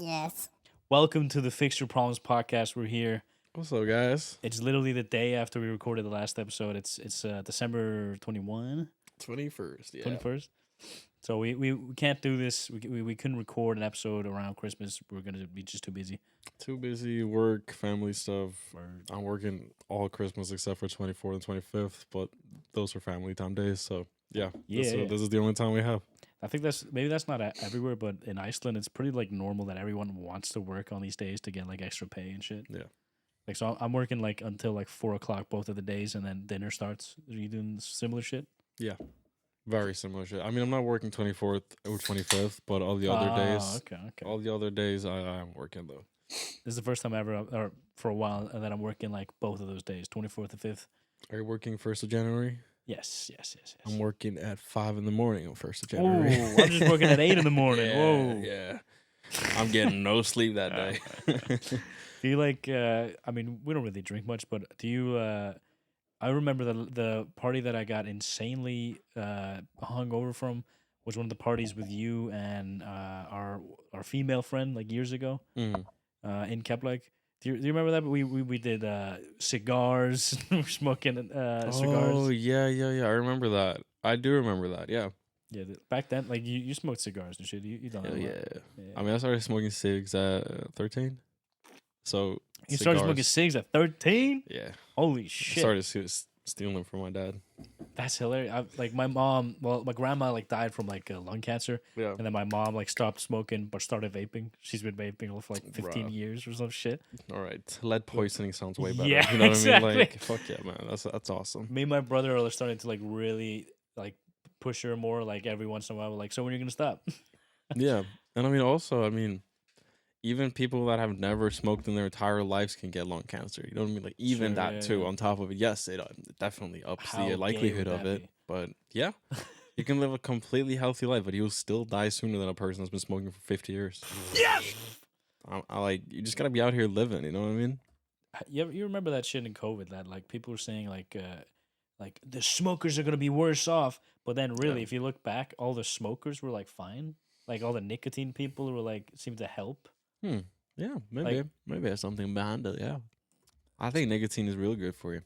Yes. Welcome to the Fix Your Problems podcast. We're here. What's up, guys? It's literally the day after we recorded the last episode. It's December 21, 21st, yeah. 21st. So we can't do this. We couldn't record an episode around Christmas. We're going to be just too busy. Too busy, work, family stuff. I'm working all Christmas except for 24th and 25th, but those are family time days, so yeah. This is the only time we have. I think that's not everywhere, but in Iceland, it's pretty like normal that everyone wants to work on these days to get like extra pay and shit. Yeah. Like, so I'm working like until like 4 o'clock both of the days, and then dinner starts. Are you doing similar shit? Yeah. Very similar shit. I mean, I'm not working 24th or 25th, but all the other days. Okay. All the other days, I am working though. This is the first time ever, or for a while, that I'm working like both of those days, 24th and 5th. Are you working 1st of January? Yes. I'm working at 5 in the morning on 1st of January. Oh, I'm just working at 8 in the morning. Yeah, Whoa. Yeah. I'm getting no sleep that day. Do you like, I mean, we don't really drink much, but do you, I remember the party that I got insanely hungover from was one of the parties with you and our female friend like years ago in Keflavik. Do you remember that? We did cigars. We were smoking cigars. Oh, yeah. I remember that. I do remember that, yeah. Yeah, back then, like, you smoked cigars and shit. You don't know. Yeah. I mean, I started smoking cigs at 13. So you started smoking cigs at 13? Yeah. Holy shit. I started stealing them from my dad. That's hilarious. Like, my mom, my grandma, like, died from, like, lung cancer. Yeah. And then my mom, like, stopped smoking but started vaping. She's been vaping for, like, 15 years or some shit. All right. Lead poisoning sounds way better. Yeah, you know exactly. What I mean? Like, fuck yeah, man. That's awesome. Me and my brother are starting to, like, really, like, push her more, like, every once in a while. We're like, so when are you going to stop? Yeah. And I mean, also, even people that have never smoked in their entire lives can get lung cancer. You know what I mean? Like, even that too, on top of it. Yes, it definitely ups the likelihood of it. But yeah, you can live a completely healthy life, but you'll still die sooner than a person that's been smoking for 50 years. Yes! I like, you just got to be out here living, you know what I mean? You remember that shit in COVID that, like, people were saying, like the smokers are going to be worse off. But then really, if you look back, all the smokers were, like, fine. Like, all the nicotine people were, like, seemed to help. Yeah, maybe there's something behind it. Yeah, I think nicotine is really good for you.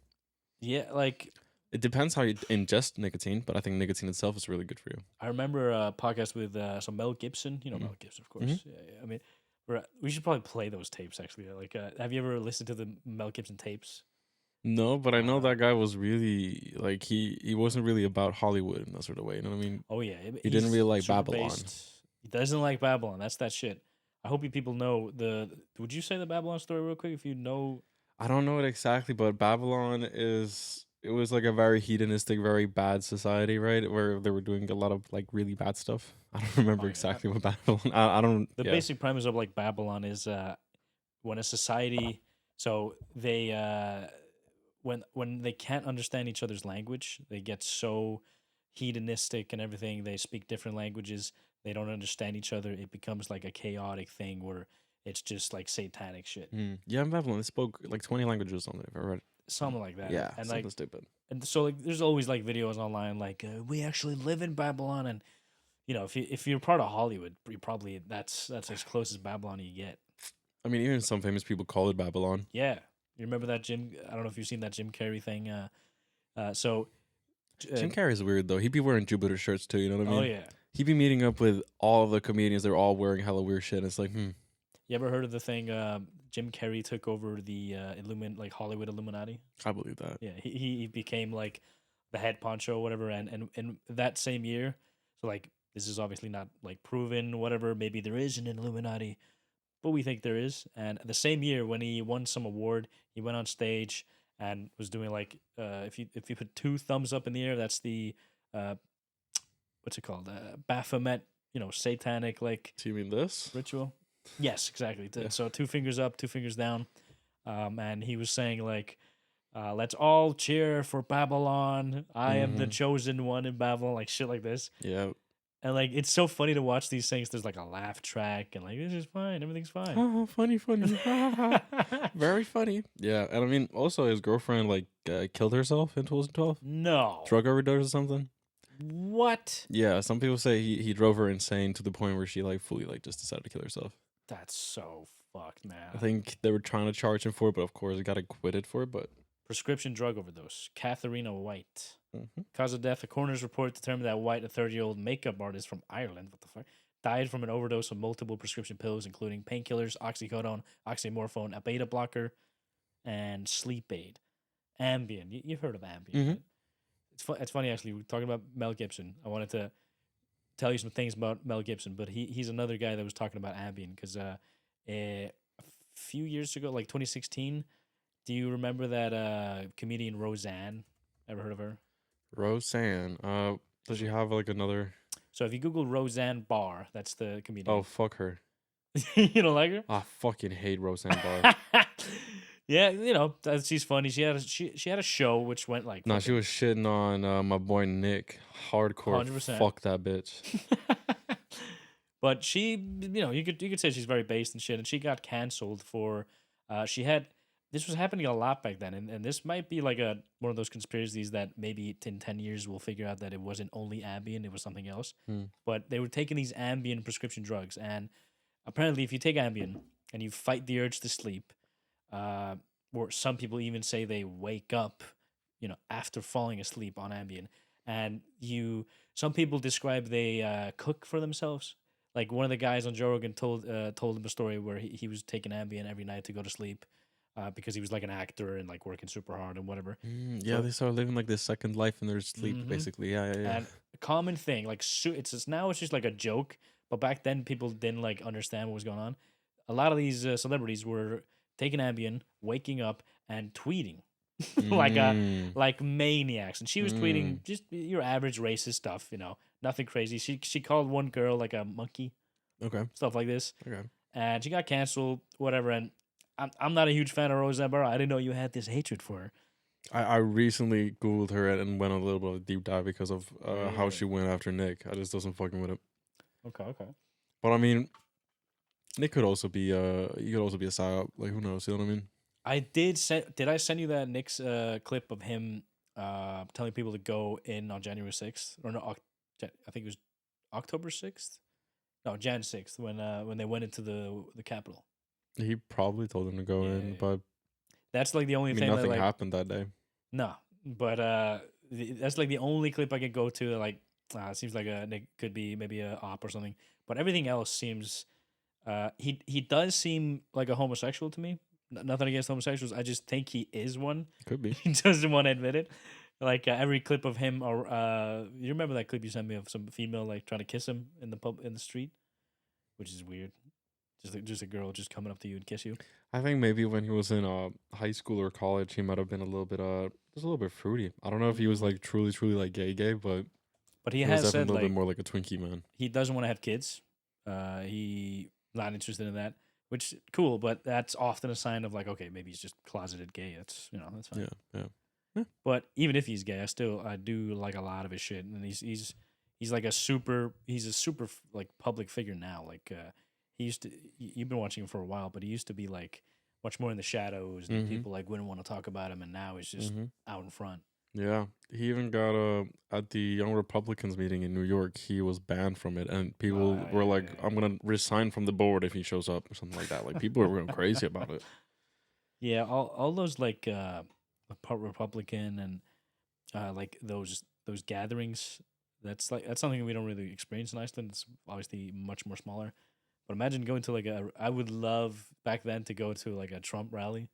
Yeah, like, it depends how you ingest nicotine, but I think nicotine itself is really good for you. I remember a podcast with some Mel Gibson. You know Mel Gibson, of course. Yeah. I mean, we should probably play those tapes. Actually, like, have you ever listened to the Mel Gibson tapes? No, but I know that guy was really like he wasn't really about Hollywood in that sort of way. You know what I mean? Oh yeah, he didn't really like Babylon. He doesn't like Babylon. That's that shit. I hope you people know would you say the Babylon story real quick if you know? I don't know it exactly, but Babylon it was like a very hedonistic, very bad society, right? Where they were doing a lot of like really bad stuff. I don't remember exactly what Babylon. I don't. The basic premise of like Babylon is when a society, so they when they can't understand each other's language, they get so hedonistic and everything. They speak different languages. They don't understand each other. It becomes like a chaotic thing where it's just like satanic shit. Yeah, in Babylon, they spoke like 20 languages or something. If I read. Something like that. Yeah, and something like stupid. And so like, there's always like videos online like we actually live in Babylon, and you know if you're part of Hollywood, you probably that's as close as Babylon you get. I mean, even some famous people call it Babylon. Yeah, you remember that Jim? I don't know if you've seen that Jim Carrey thing. Jim Carrey's weird though. He'd be wearing Jupiter shirts too. You know what I mean? Oh yeah. He'd be meeting up with all of the comedians. They're all wearing hella weird shit. It's like, You ever heard of the thing? Jim Carrey took over the Hollywood Illuminati. I believe that. Yeah, he became like the head honcho or whatever, and that same year. So like, this is obviously not like proven. Whatever, maybe there is an Illuminati, but we think there is. And the same year when he won some award, he went on stage and was doing like if you put 2 thumbs up in the air, that's the what's it called? Baphomet, satanic like. Do you mean this ritual? Yes, exactly. Yeah. So 2 fingers up, 2 fingers down, and he was saying like, "Let's all cheer for Babylon. I am the chosen one in Babylon," like shit like this. Yeah. And like it's so funny to watch these things. There's like a laugh track, and like this is fine, everything's fine. Oh, funny, very funny. Yeah, and I mean, also his girlfriend like killed herself in 2012. No, drug overdose or something. What? Yeah, some people say he drove her insane to the point where she like fully like just decided to kill herself. That's so fucked, I man. think they were trying to charge him for it, but of course he got acquitted for it. But Prescription drug overdose. Katharina White. mhm. Cause of death: a coroner's report determined that White, a 30-year-old makeup artist from Ireland, what the fuck, died from an overdose of multiple prescription pills, including painkillers, oxycodone, oxymorphone, a beta blocker, and sleep aid. Ambien. You've heard of Ambien, Mhm. right? It's funny, actually. We're talking about Mel Gibson. I wanted to tell you some things about Mel Gibson, but he's another guy that was talking about Ambien because a few years ago, like 2016, do you remember that comedian Roseanne? Ever heard of her? Roseanne. Does she have like another? So if you Google Roseanne Barr, that's the Oh, comedian. fuck her. You don't like her? I fucking hate Roseanne Barr. Yeah, she's funny. She had a show which went like Nah, she fucking was shitting on my boy Nick. Hardcore. 100%. Fuck that bitch. But she, you could say she's very based and shit. And she got canceled for, she had this was happening a lot back then, and this might be like a one of those conspiracies that maybe in 10 years we'll figure out that it wasn't only Ambien, it was something else. Hmm. But they were taking these Ambien prescription drugs, and apparently, if you take Ambien and you fight the urge to sleep, uh, or some people even say they wake up, after falling asleep on Ambien, and some people describe they cook for themselves. Like one of the guys on Joe Rogan told him a story where he was taking Ambien every night to go to sleep, because he was like an actor and like working super hard and whatever. Yeah, So, they start living like this second life in their sleep, hmm basically. Yeah, yeah, yeah. and a common thing, like now it's just like a joke, but back then people didn't like understand what was going on. A lot of these celebrities were taking Ambien, waking up, and tweeting like Mm, like maniacs. And she was mm. tweeting just your average racist stuff, nothing crazy. She called one girl like a monkey, Okay, stuff like this, okay. and she got canceled, whatever. And I'm not a huge fan of Roseanne Barr. I didn't know you had this hatred for her. I recently Googled her and went a little bit of a deep dive because of how Really? she went after Nick. I just wasn't fucking with it. Okay, okay. But I mean, Nick could also be he could also be a psyop. Like who knows? You know what I mean? Did I send you that Nick's clip of him telling people to go in on January 6th, or no, I think it was October 6th? No, Jan 6th, when they went into the Capitol. He probably told him to go Yeah, in, yeah. but That's like the only I mean thing that nothing like happened that day. no, but that's like the only clip I can go to that, like it seems like a Nick could be maybe a op or something, but everything else seems he does seem like a homosexual to me. Nothing against homosexuals. I just think he is one. Could be. He doesn't want to admit it. Like every clip of him, or you remember that clip you sent me of some female like trying to kiss him in the street, which is weird. Just a girl just coming up to you and kiss you. I think maybe when he was in high school or college, he might have been a little bit just a little bit fruity. I don't know if he was Mm. like truly like gay, but But he he was has definitely said a little bit like more like a Twinkie man. he doesn't want to have kids. He not interested in that, which cool, but that's often a sign of like, okay, maybe he's just closeted gay. That's fine. Yeah, yeah. But even if he's gay, I do like a lot of his shit, and he's like he's a super like public figure now. Like he used to you've been watching him for a while, but he used to be like much more in the shadows, and Mhm. people like wouldn't want to talk about him, and now he's just Mhm. out in front. Yeah, he even got at the Young Republicans meeting in New York. He was banned from it, and people were like, Yeah. "I'm gonna resign from the board if he shows up" or something like that. Like people were going crazy about it. Yeah, all those like Republican and like those gatherings. That's something we don't really experience in Iceland. It's obviously much more smaller. But imagine going to like I would love back then to go to like a Trump rally,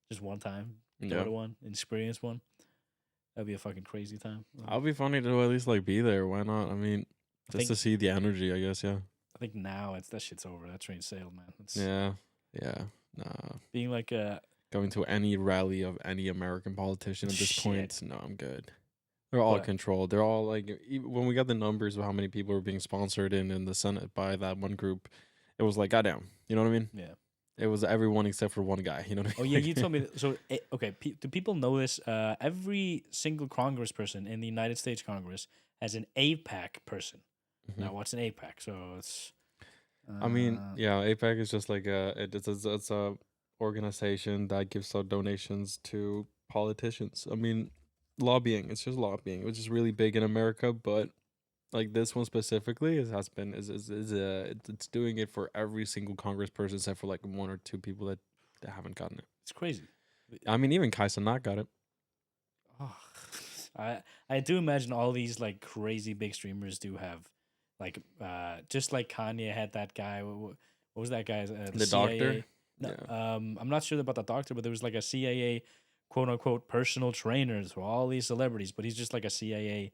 just one time, go Yeah, to one, experience one. That'd be a fucking crazy time. I'll be funny to at least like be there. Why not? I mean, I just think to see the energy, I guess. Yeah, I think now it's that shit's over. That train sailed, man. It's yeah, yeah. Nah, being like a going to any rally of any American politician at this shit. point, no, I'm good. They're all But controlled. They're all like, when we got the numbers of how many people were being sponsored in the Senate by that one group, it was like, goddamn. You know what I mean? yeah. It was everyone except for one guy. You know what I Oh mean? yeah, you told me. So okay, do people know this? Every single Congressperson in the United States Congress has an APAC person. Mhm. Now, what's an APAC? So it's. I mean, Uh, yeah, APAC is just like it's a organization that gives out donations to politicians. I mean, lobbying. It's just lobbying, which is really big in America, but like this one specifically has been it's doing it for every single congressperson except for like one or two people that haven't gotten it. It's crazy. I mean, even Kaisa not got it. Oh, I do imagine all these like crazy big streamers do have like just like Kanye had that guy. What was that guy? The doctor. No, Yeah. I'm not sure about the doctor, but there was like a CIA quote unquote personal trainers for all these celebrities, but he's just like a CIA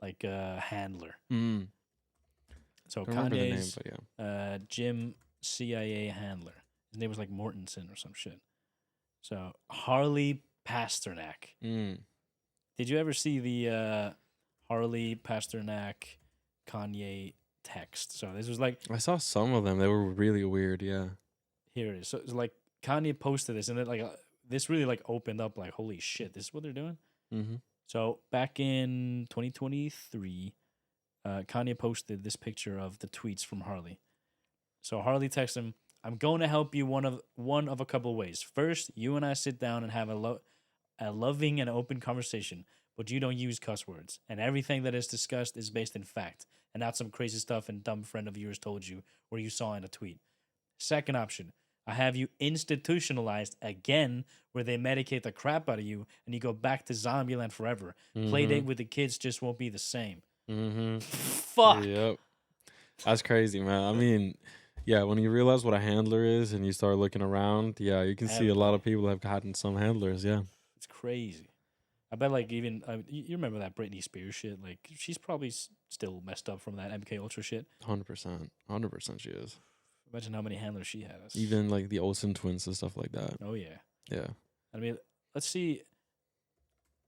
like handler. Mm. So Don't remember the name, Kanye's but yeah. Jim CIA handler. His name was like Mortensen or some shit. So Harley Pasternak. Mm. Did you ever see the Harley Pasternak Kanye text? So this was like I saw some of them. They were really weird. Yeah. here it is. So it's like Kanye posted this, and then like this really like opened up like holy shit, this is what they're doing. Mm-hmm. So back in 2023, Kanye posted this picture of the tweets from Harley. So Harley texts him, "I'm going to help you one of a couple ways. First, you and I sit down and have a loving and open conversation, but you don't use cuss words, and everything that is discussed is based in fact, and not some crazy stuff a dumb friend of yours told you or you saw in a tweet. Second option, I have you institutionalized again, where they medicate the crap out of you, and you go back to Zombieland forever. Playdate with the kids just won't be the same." Mm-hmm. Fuck. Yep. That's crazy, man. I mean, yeah, when you realize what a handler is and you start looking around, yeah, you can see a lot of people have gotten some handlers, yeah. It's crazy. I bet, like, even you remember that Britney Spears shit? Like, she's probably still messed up from that MK Ultra shit. 100%. 100% she is. Imagine how many handlers she has. Even like the Olsen twins and stuff like that. Oh yeah. Yeah. I mean, let's see.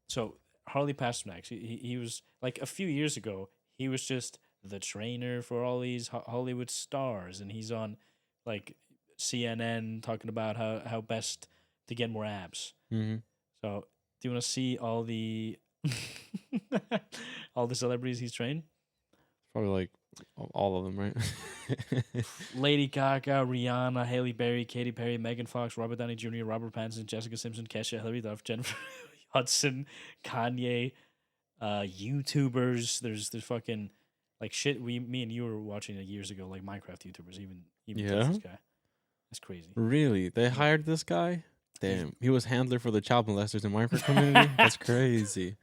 So Harley Pasternak, he was like a few years ago. He was just the trainer for all these Hollywood stars, and he's on like CNN talking about how best to get more abs. Mm-hmm. So, do you want to see all the all the celebrities he's trained? Probably like all of them, right? Lady Gaga, Rihanna, Halle Berry, Katy Perry, Megan Fox, Robert Downey Jr., Robert Pattinson, Jessica Simpson, Kesha, Hilary Duff, Jennifer Hudson, Kanye, YouTubers. There's fucking like shit. Me and you were watching it years ago, like Minecraft YouTubers. Even Yeah? this guy. That's crazy. Really? They hired this guy? Damn, he was handler for the child molesters in Minecraft community? That's crazy.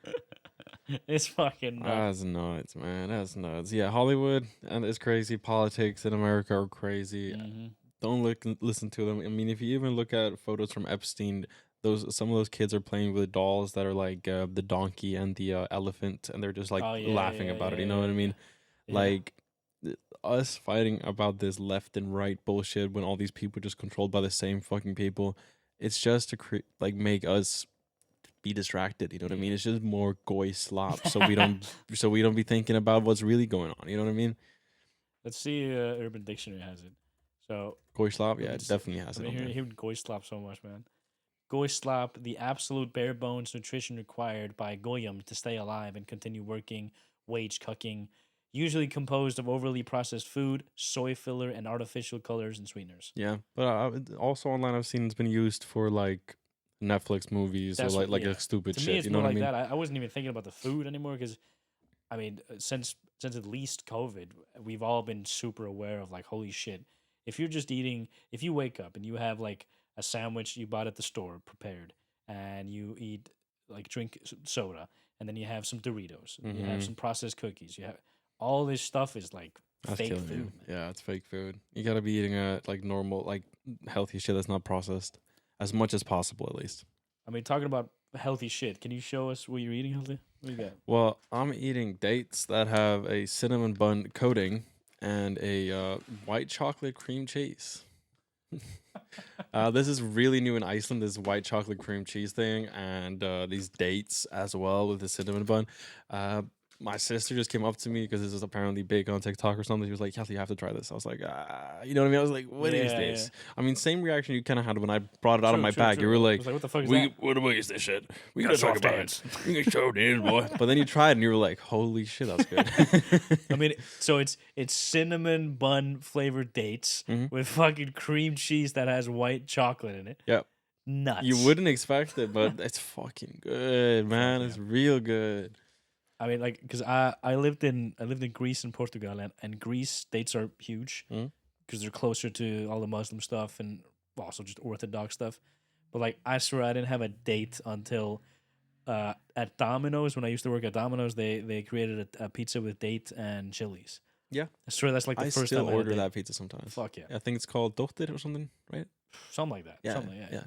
It's fucking nuts. That's nuts, man. That's nuts. Yeah, Hollywood and it's crazy. Politics in America are crazy. Mm-hmm. Don't listen to them. I mean, if you even look at photos from Epstein, some of those kids are playing with dolls that are like the donkey and the elephant, and they're just like laughing about it. You know what I mean? Yeah. Like us fighting about this left and right bullshit when all these people are just controlled by the same fucking people. It's just to make us be distracted. You know what I mean? It's just more goy slop, so we don't be thinking about what's really going on. You know what I mean? Let's see. Urban Dictionary has it. So Goy slop, yeah, it definitely has it. I hear goy slop so much, man. Goy slop, the absolute bare bones nutrition required by goyim to stay alive and continue working, wage cucking, usually composed of overly processed food, soy filler, and artificial colors and sweeteners. Yeah, but also online I've seen it's been used for like Netflix movies or like stupid to shit. Me, it's you know more what like I mean? that. I wasn't even thinking about the food anymore because, I mean, since at least COVID, we've all been super aware of like, holy shit, if you're just eating, if you wake up and you have like a sandwich you bought at the store prepared, and you eat drink soda, and then you have some Doritos, you have some processed cookies, you have all this stuff is like that's fake food. You. Yeah, it's fake food. You gotta be eating like normal, like healthy shit that's not processed as much as possible, at least. I mean, talking about healthy shit, can you show us what you're eating, Hjalti? What do you got? Well, I'm eating dates that have a cinnamon bun coating and a white chocolate cream cheese. This is really new in Iceland, this white chocolate cream cheese thing, and these dates as well with the cinnamon bun. My sister just came up to me because this is apparently big on TikTok or something. She was like, "Hjalti, you have to try this." I was like, you know what I mean? I was like, "What is this?" Yeah. I mean, same reaction you kind of had when I brought it out of my bag. You were like, "What the fuck is that? What is this shit? We gotta talk about it. We gotta show it, boy." But then you tried and you were like, "Holy shit, that's good." I mean, so it's cinnamon bun flavored dates with fucking cream cheese that has white chocolate in it. Yep. Nuts. You wouldn't expect it, but it's fucking good, man. It's real good. I mean, like, because I lived in Greece and Portugal, and Greece dates are huge Mm. because they're closer to all the Muslim stuff and also just Orthodox stuff. But like, I swear I didn't have a date until at Domino's. When I used to work at Domino's, they created a pizza with date and chilies. Yeah. I swear that's like the I first still time I had a order date. that pizza sometimes. Fuck yeah. I think it's called Dochter or something, right? Something like that. Yeah, Something, yeah. yeah.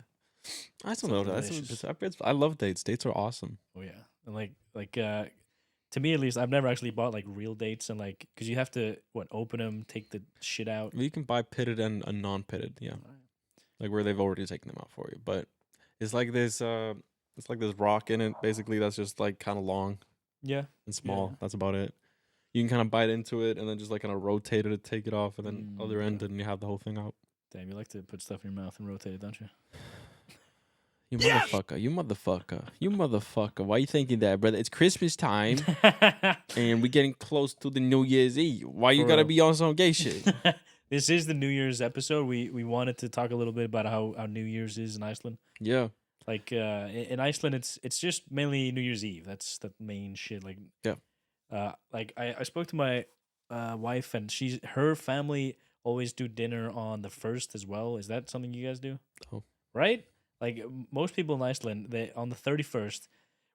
I still Sounds know that. delicious. I love dates. Dates are awesome. Oh yeah, and like to me at least, I've never actually bought like real dates, and like because you have to open them, take the shit out. You can buy pitted and a non-pitted, yeah, like where they've already taken them out for you. But it's like this rock in it, basically. That's just like kind of long, Yeah, and small. Yeah. That's about it. You can kind of bite into it and then just like kind of rotate it to take it off, and then other end, and you have the whole thing out. Damn, you like to put stuff in your mouth and rotate it, don't you? You motherfucker! You motherfucker! You motherfucker! Why you thinking that, brother? It's Christmas time, and we're getting close to the New Year's Eve. Why you gotta be on some gay shit? This is the New Year's episode. We wanted to talk a little bit about how New Year's is in Iceland. Yeah. Like in Iceland, it's just mainly New Year's Eve. That's the main shit. Like yeah. Like I spoke to my wife, and her family always do dinner on the 1st as well. Is that something you guys do? Oh. Right? Like most people in Iceland, they on the 31st,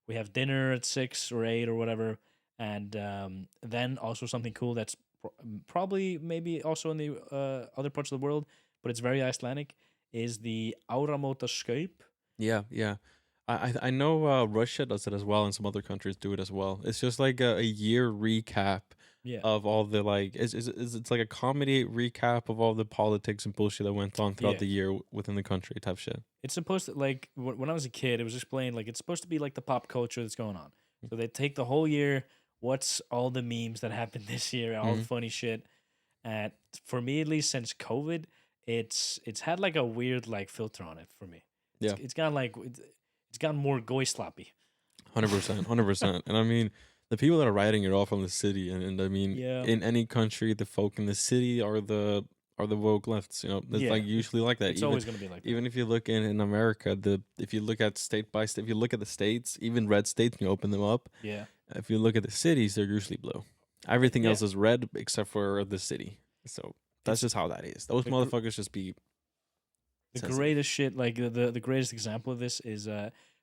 we have dinner at 6 or 8 or whatever, and then also something cool that's probably maybe also in the other parts of the world, but it's very Icelandic, is the Áramótaskaup. Yeah, yeah. I know Russia does it as well, and some other countries do it as well. It's just like a year recap of all the like it's like a comedy recap of all the politics and bullshit that went on throughout the year within the country type shit. It's supposed to, like, when I was a kid, it was explained like it's supposed to be like the pop culture that's going on. So they take the whole year, what's all the memes that happened this year, all the funny shit. And for me, at least since COVID, it's had like a weird like filter on it for me. It's gotten like it's gotten more goy sloppy. 100%, 100%. And I mean, the people that are writing it all from the city, and I mean, in any country, the folk in the city are the woke lefts. You know, it's like usually like that. It's always gonna be like that. Even if you look in America, if you look at state by state, if you look at the states, even red states, when you open them up, if you look at the cities, they're usually blue. Everything else is red except for the city. So that's just how that is. Those motherfuckers just be. The greatest shit, like the greatest example of this is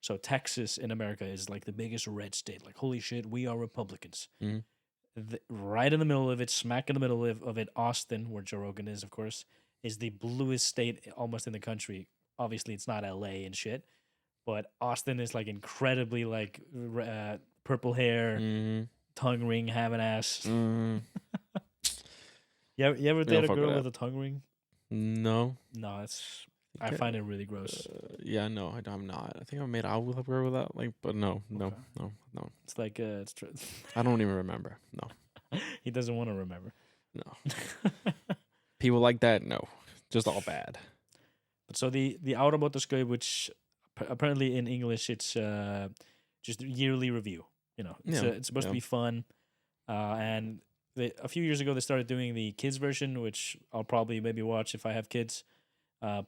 so Texas in America is like the biggest red state. Like, holy shit, we are Republicans. Right in the middle of it, smack in the middle of it, Austin, where Joe Rogan is, of course, is the bluest state almost in the country. Obviously, it's not LA and shit, but Austin is like incredibly like purple hair, tongue ring, having ass. You ever date a girl with a tongue ring? No. No, it's. I find it really gross. Yeah, no, I'm not. I think I made out with a girl with that, like, but no. It's like it's true. I don't even remember. No, he doesn't want to remember. No, people like that, no, just all bad. But so the Áramótaskaup, which apparently in English it's just a yearly review. You know, it's supposed to be fun, and a few years ago they started doing the kids version, which I'll probably maybe watch if I have kids.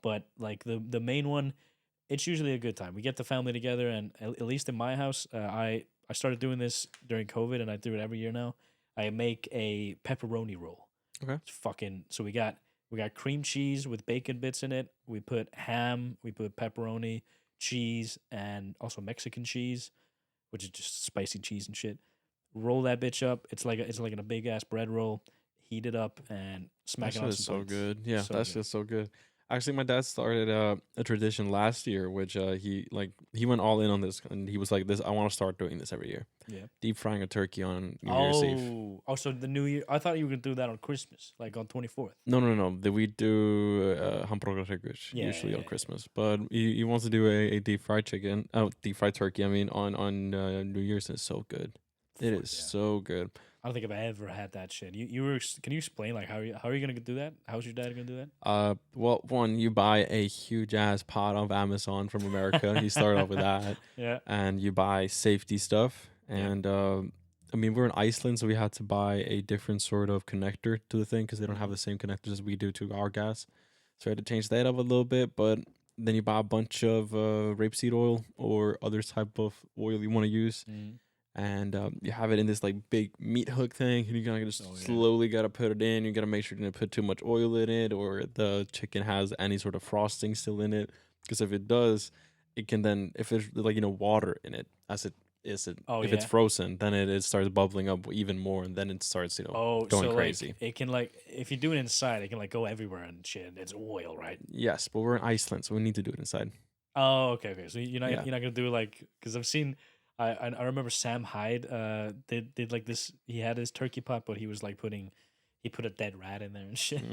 But like the main one, it's usually a good time. We get the family together, and at least in my house, I started doing this during COVID, and I do it every year now. I make a pepperoni roll. Okay. It's so we got cream cheese with bacon bits in it. We put ham, we put pepperoni, cheese, and also Mexican cheese, which is just spicy cheese and shit. Roll that bitch up. It's like in a big ass bread roll. Heat it up and smack it on some buns. So good. Yeah, that's just so good. Actually, my dad started a tradition last year, which he went all in on this, and he was like, "This, I want to start doing this every year." Yeah, deep frying a turkey on New Year's Eve. Oh, so the New Year. I thought you were gonna do that on Christmas, like on 24th. No. We do hamburgerhryggur usually on Christmas, but he wants to do a deep fried chicken, deep fried turkey. I mean, on New Year's, and it's so good. It is so good. I don't think I've ever had that shit. Can you explain like how are you gonna do that? How's your dad gonna do that? Well, one, you buy a huge ass pot of Amazon from America. You start off with that. Yeah. And you buy safety stuff. And I mean, we're in Iceland, so we had to buy a different sort of connector to the thing because they don't have the same connectors as we do to our gas. So I had to change that up a little bit. But then you buy a bunch of rapeseed oil or other type of oil you want to use. and you have it in this like big meat hook thing, and you gotta just slowly gotta put it in. You gotta make sure you don't put too much oil in it, or the chicken has any sort of frosting still in it. Because if it does, it can then, if there's like water in it, as it is it, if it's frozen, then it starts bubbling up even more, and then it starts going so crazy. Like it can like, if you do it inside, it can like go everywhere and shit. It's oil, right? Yes, but we're in Iceland, so we need to do it inside. Oh, okay. So you're not gonna do like, because I've seen. I remember Sam Hyde did like this. He had his turkey pot, but he was like he put a dead rat in there and shit.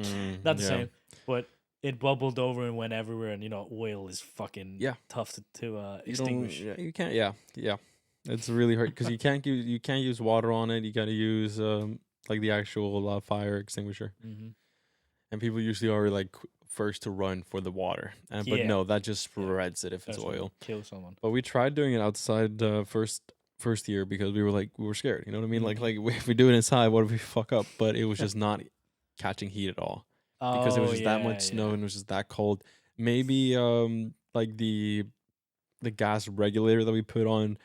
Not the same, but it bubbled over and went everywhere. And oil is fucking tough to extinguish. You can't. Yeah. It's really hard because you can't use water on it. You got to use like the actual fire extinguisher. Mm-hmm. And people usually are like first to run for the water, but no, that just spreads it if it's oil. Kill someone. But we tried doing it outside first year because we were scared. You know what I mean? Mm-hmm. Like if we do it inside, what if we fuck up? But it was just not catching heat at all because it was just that much snow and it was just that cold. Maybe like the gas regulator that we put on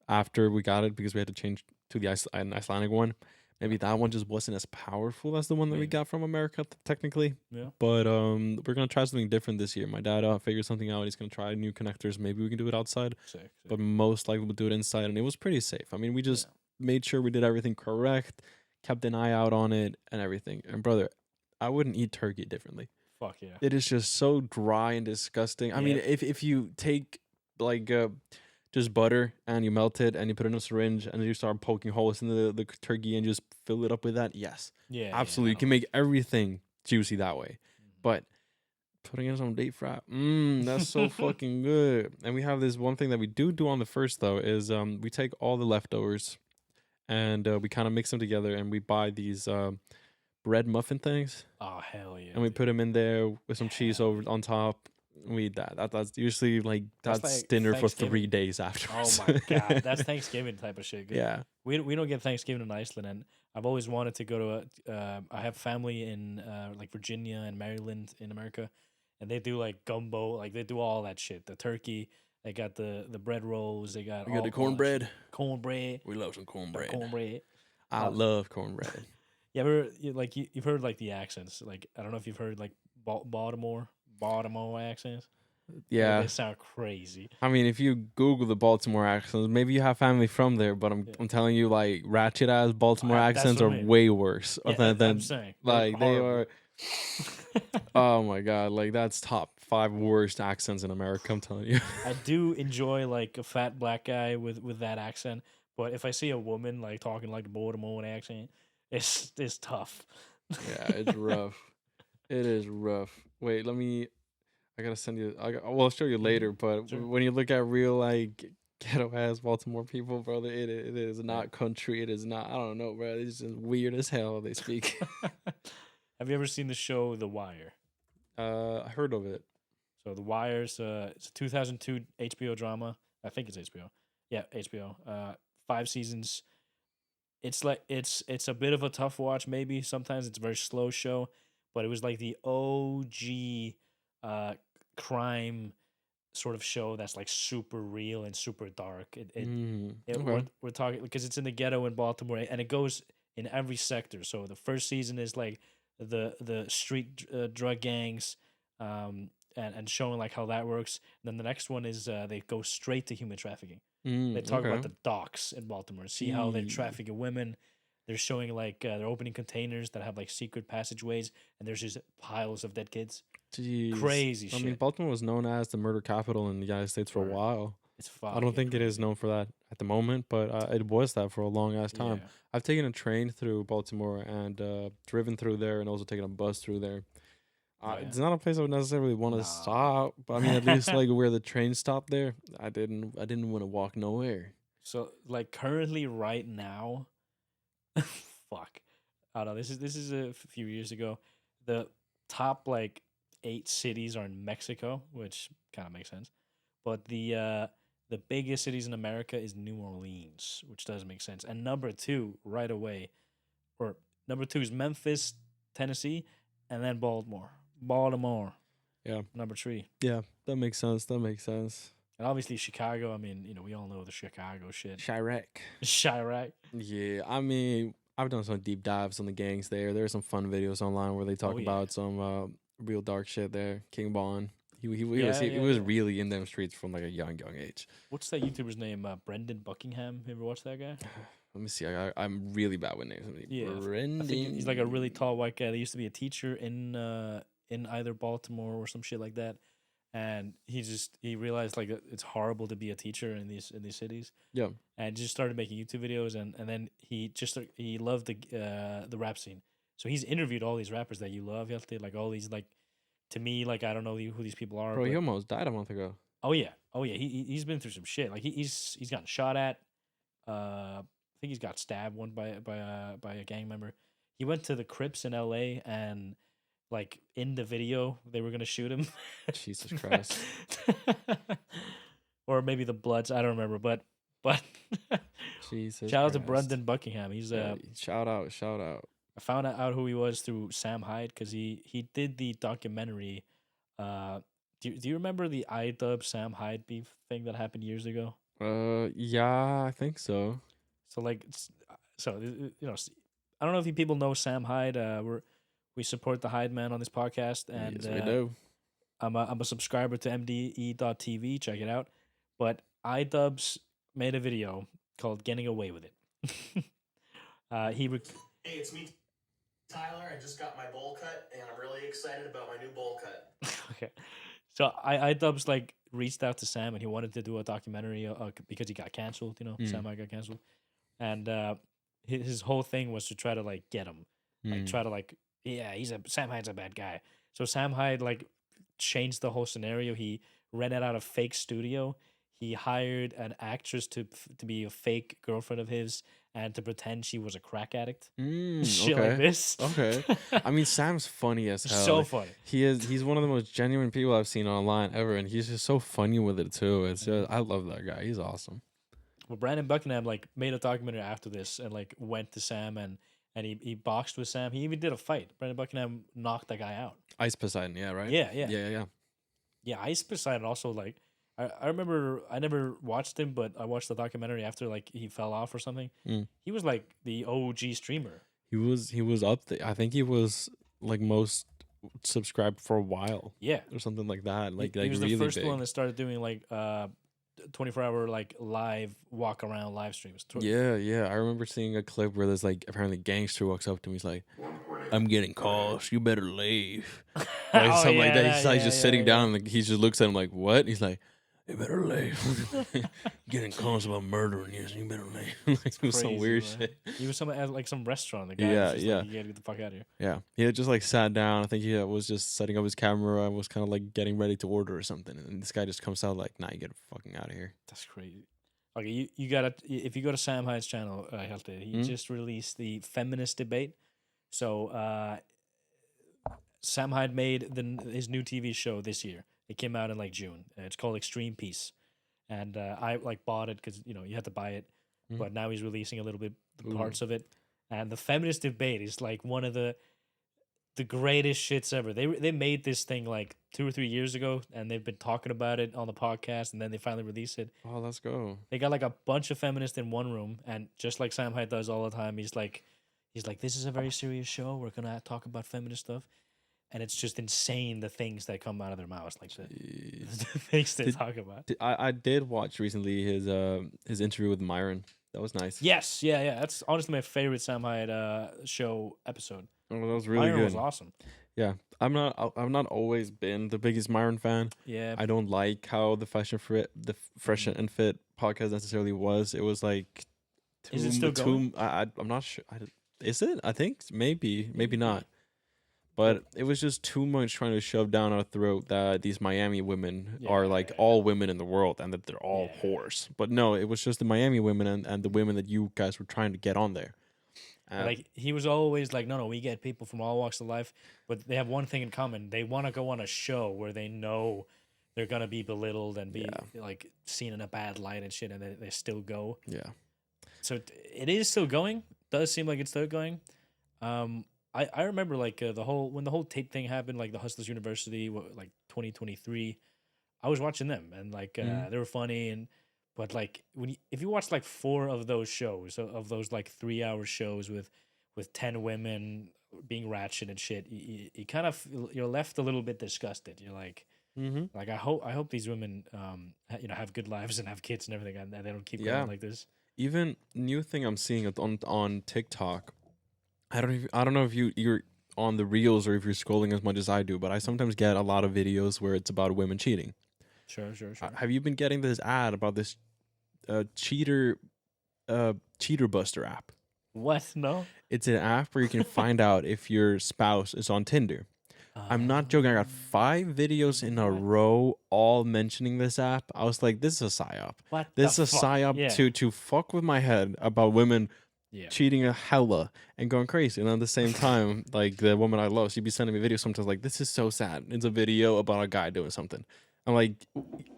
after we got it, because we had to change to the Icelandic one. Maybe that one just wasn't as powerful as the one that we got from America, technically. Yeah. But we're gonna try something different this year. My dad figured something out. He's gonna try new connectors. Maybe we can do it outside. Sick. But most likely we'll do it inside, and it was pretty safe. I mean, we just made sure we did everything correct, kept an eye out on it, and everything. And brother, I wouldn't eat turkey differently. Fuck yeah. It is just so dry and disgusting. I mean, if you take like just butter and you melt it and you put it in a syringe and you start poking holes in the turkey and just fill it up with that, yes. Yeah. Absolutely. You can make everything juicy that way. But putting it in some deep fry, that's so fucking good. And we have this one thing that we do on the first, though, is we take all the leftovers and we kind of mix them together, and we buy these bread muffin things. Oh, hell yeah. And we put them in there with some cheese over on top. We eat that. That's usually like that's dinner for 3 days afterwards. Oh my god, that's Thanksgiving type of shit. Yeah, we don't get Thanksgiving in Iceland, and I've always wanted to go to I have family in like Virginia and Maryland in America, and they do like gumbo, like they do all that shit. The turkey, they got the bread rolls, they got the cornbread. Cornbread. We love some cornbread. Cornbread. I love cornbread. Yeah, but you've heard like the accents. Like I don't know if you've heard like Baltimore accents. Yeah, they sound crazy. I mean, if you Google the Baltimore accents, maybe you have family from there, but I'm telling you, like ratchet ass Baltimore accents are way worse than I'm saying. like they are. Oh my god, like that's top 5 worst accents in America. I'm telling you. I do enjoy like a fat black guy with that accent, but if I see a woman like talking like the Baltimore accent, it's tough. Yeah, it's rough. It is rough. Wait, I gotta send you. I'll show you later. But when you look at real like ghetto ass Baltimore people, brother, it is not country. It is not. I don't know, bro. It's just weird as hell. They speak. Have you ever seen the show The Wire? I heard of it. So The Wire's it's a 2002 HBO drama. I think it's HBO. Yeah, HBO. 5 seasons. It's like it's a bit of a tough watch. Maybe sometimes it's a very slow show, but it was like the OG crime sort of show that's like super real and super dark. We're talking because it's in the ghetto in Baltimore, and it goes in every sector. So the first season is like the street drug gangs, and showing like how that works. And then the next one is they go straight to human trafficking. They talk about the docks in Baltimore, see how they're trafficking women. They're showing like they're opening containers that have like secret passageways, and there's just piles of dead kids. Jeez. Crazy shit. I mean, Baltimore was known as the murder capital in the United States for a while. It's I don't think it is known for that at the moment, but it was that for a long ass time. Yeah. I've taken a train through Baltimore and driven through there, and also taken a bus through there. It's not a place I would necessarily want to stop, but I mean, at least like where the train stopped there, I didn't want to walk nowhere. So like currently right now, fuck, I don't know. This is a few years ago. The top like 8 cities are in Mexico, which kind of makes sense. But the biggest cities in America is New Orleans, which doesn't make sense. And number 2 right away, or number 2 is Memphis, Tennessee, and then Baltimore. Yeah. Number 3. Yeah, that makes sense. And obviously Chicago. I mean, we all know the Chicago shit. Chirac. Chirac. Yeah, I mean, I've done some deep dives on the gangs there. There's some fun videos online where they talk about some real dark shit there. King Bond. He was really in them streets from like a young age. What's that YouTuber's name? Brendan Buckingham. You ever watch that guy? Let me see. I'm really bad with names. Yeah, Brendan. I think he's like a really tall white guy. That used to be a teacher in either Baltimore or some shit like that. And he realized like it's horrible to be a teacher in these cities. Yeah. And just started making YouTube videos, and then he loved the rap scene. So he's interviewed all these rappers that you love, Hjalti, like all these like, to me, like I don't know who these people are. Bro, he almost died a month ago. Oh yeah. He's been through some shit. Like he's gotten shot at. I think he's got stabbed one by a gang member. He went to the Crips in L.A. and like in the video they were gonna shoot him. Jesus Christ. Or maybe the Bloods. I don't remember, but Jesus. Shout out to Brendan Buckingham. He's shout out. I found out who he was through Sam Hyde because he did the documentary. Do you remember the iDub Sam Hyde beef thing that happened years ago? Yeah, I think so. So like, I don't know if you people know Sam Hyde. We support the Hyde Man on this podcast, and yes, we do. I'm a subscriber to MDE.TV. Check it out. But iDubbbz made a video called "Getting Away with It." Hey, it's me, Tyler. I just got my bowl cut, and I'm really excited about my new bowl cut. Okay, so iDubbbz like reached out to Sam, and he wanted to do a documentary because he got canceled. Sam Hyde got canceled, and his whole thing was to try to like get him, like try to like, yeah, Sam Hyde's a bad guy. So Sam Hyde like changed the whole scenario. He rented out a fake studio. He hired an actress to be a fake girlfriend of his and to pretend she was a crack addict. Shit okay. like this. Okay. I mean, Sam's funny as hell. So funny. He's one of the most genuine people I've seen online ever, and he's just so funny with it too. It's just, I love that guy. He's awesome. Well, Brandon Buckingham like made a documentary after this and like went to Sam and he boxed with Sam. He even did a fight. Brandon Buckingham knocked that guy out. Ice Poseidon, yeah, right? Yeah. Yeah, Ice Poseidon also like I remember I never watched him, but I watched the documentary after like he fell off or something. He was like the OG streamer. He was up there. I think he was like most subscribed for a while. Yeah. Or something like that. Like he was really the first big. one that started doing like 24-hour like live walk around live streams. Yeah. I remember seeing a clip where there's like apparently gangster walks up to him. He's like, "I'm getting calls. You better leave." Like something like that. He's like just sitting down and like, he just looks at him like, "What?" He's like, "You better leave." Getting calls about murdering you. So you better leave. Like it was some weird shit. He was at like some restaurant. The guy was just like, you gotta get the fuck out of here. Yeah. He had just like sat down. I think he was just setting up his camera. I was kind of like getting ready to order or something. And this guy just comes out like, "Nah, you get fucking out of here." That's crazy. Okay, you gotta, if you go to Sam Hyde's channel, Hjalti, he just released the feminist debate. So Sam Hyde made his new TV show this year. It came out in like June. It's called Extreme Peace, and I like bought it because you had to buy it. But now he's releasing a little bit parts of it, and the feminist debate is like one of the greatest shits ever. They made this thing like 2 or 3 years ago, and they've been talking about it on the podcast, and then they finally released it. Oh, let's go. They got like a bunch of feminists in one room, and just like Sam Hyde does all the time, he's like, "This is a very serious show. We're gonna talk about feminist stuff." And it's just insane the things that come out of their mouths, like the things they talk about. I did watch recently his interview with Myron. That was nice. Yes, yeah. That's honestly my favorite Sam Hyde show episode. Oh, that was really Myron good. was awesome. Yeah, I've not always been the biggest Myron fan. Yeah, I don't like how the Fresh and Fit podcast necessarily was. It was like is it still going? I'm not sure. Is it? I think maybe not. But it was just too much trying to shove down our throat that these Miami women are like all women in the world and that they're all whores. But no, it was just the Miami women and the women that you guys were trying to get on there. Like he was always like, no, we get people from all walks of life, but they have one thing in common: they want to go on a show where they know they're gonna be belittled and be like seen in a bad light and shit, and they still go. Yeah. So it is still going. Does seem like it's still going. I remember like when the whole tape thing happened, like the Hustlers University, like 2023. I was watching them, and like they were funny, and but like if you watch like 4 of those shows of those like 3-hour shows with 10 women being ratchet and shit, you kind of you're left a little bit disgusted. You're like. Like I hope these women have good lives and have kids and everything, and they don't keep going like this. Even new thing I'm seeing on TikTok. I don't know if you're on the reels or if you're scrolling as much as I do, but I sometimes get a lot of videos where it's about women cheating. Sure. Have you been getting this ad about this cheater buster app? What? No. It's an app where you can find out if your spouse is on Tinder. I'm not joking. I got 5 videos in a row all mentioning this app. I was like, this is a psyop. What? This is a psyop to fuck with my head about women cheating a hella and going crazy. And at the same time, like the woman I love, she'd be sending me videos sometimes like, this is so sad. It's a video about a guy doing something. I'm like,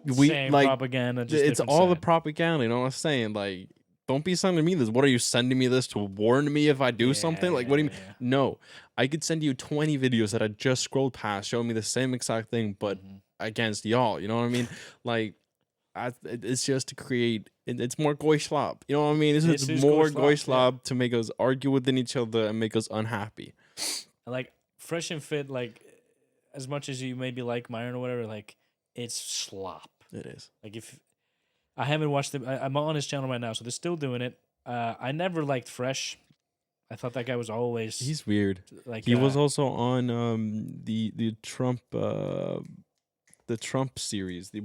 same propaganda. Just it's all the propaganda. You know what I'm saying? Like, don't be sending me this. What are you sending me this to warn me if I do something? Like, what do you mean? No, I could send you 20 videos that I just scrolled past showing me the same exact thing, but against y'all. You know what I mean? Like, it's just to create. It's more goy slob. You know what I mean? It's more goy slob to make us argue within each other and make us unhappy. Like Fresh and Fit, like as much as you maybe like Myron or whatever, like it's slop. It is. Like if. I haven't watched it. I'm on his channel right now, so they're still doing it. I never liked Fresh. I thought that guy was always. He's weird. Like he was also on the Trump series. The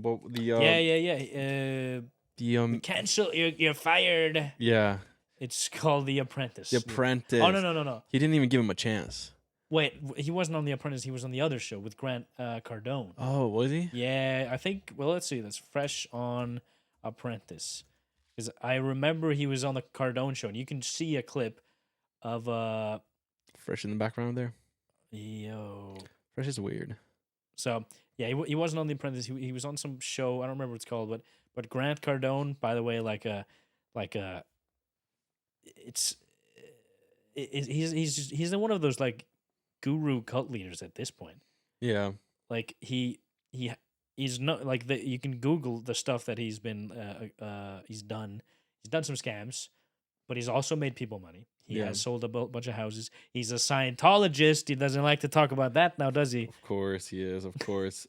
cancel. You're fired. Yeah. It's called The Apprentice. The Apprentice. Oh no. He didn't even give him a chance. Wait, he wasn't on The Apprentice. He was on the other show with Grant Cardone. Oh, was he? Yeah, I think. Well, let's see. That's Fresh on Apprentice, because I remember he was on the Cardone show, and you can see a clip of Fresh in the background there. Yo, Fresh is weird. So yeah, he wasn't on The Apprentice. He was on some show. I don't remember what it's called, but Grant Cardone, by the way, he's one of those like guru cult leaders at this point. Yeah, like he's not like you can Google the stuff that he's been he's done. He's done some scams, but he's also made people money. He has sold a bunch of houses. He's a Scientologist. He doesn't like to talk about that now, does he? Of course he is. Of course.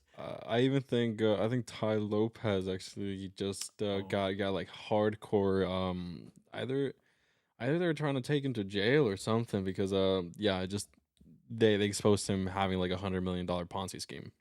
I even think Ty Lopez actually just got like hardcore. Either they're trying to take him to jail or something because they exposed him having like $100 million Ponzi scheme.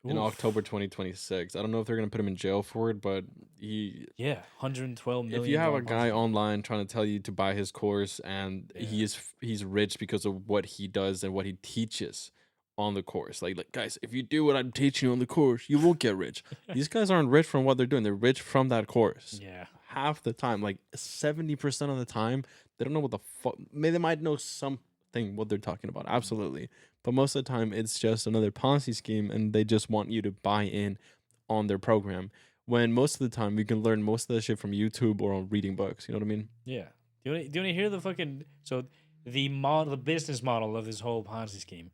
In October 2026. I don't know if they're going to put him in jail for it, but $112 million. If you have a guy online trying to tell you to buy his course and he's rich because of what he does and what he teaches on the course. Like guys, if you do what I'm teaching you on the course, you will get rich. These guys aren't rich from what they're doing. They're rich from that course. Yeah. Half the time, like 70% of the time, they don't know what the fuck. They might know something what they're talking about. Absolutely. But most of the time, it's just another Ponzi scheme, and they just want you to buy in on their program. When most of the time, you can learn most of the shit from YouTube or on reading books. You know what I mean? Yeah. Do you want to hear the fucking... So, the business model of this whole Ponzi scheme,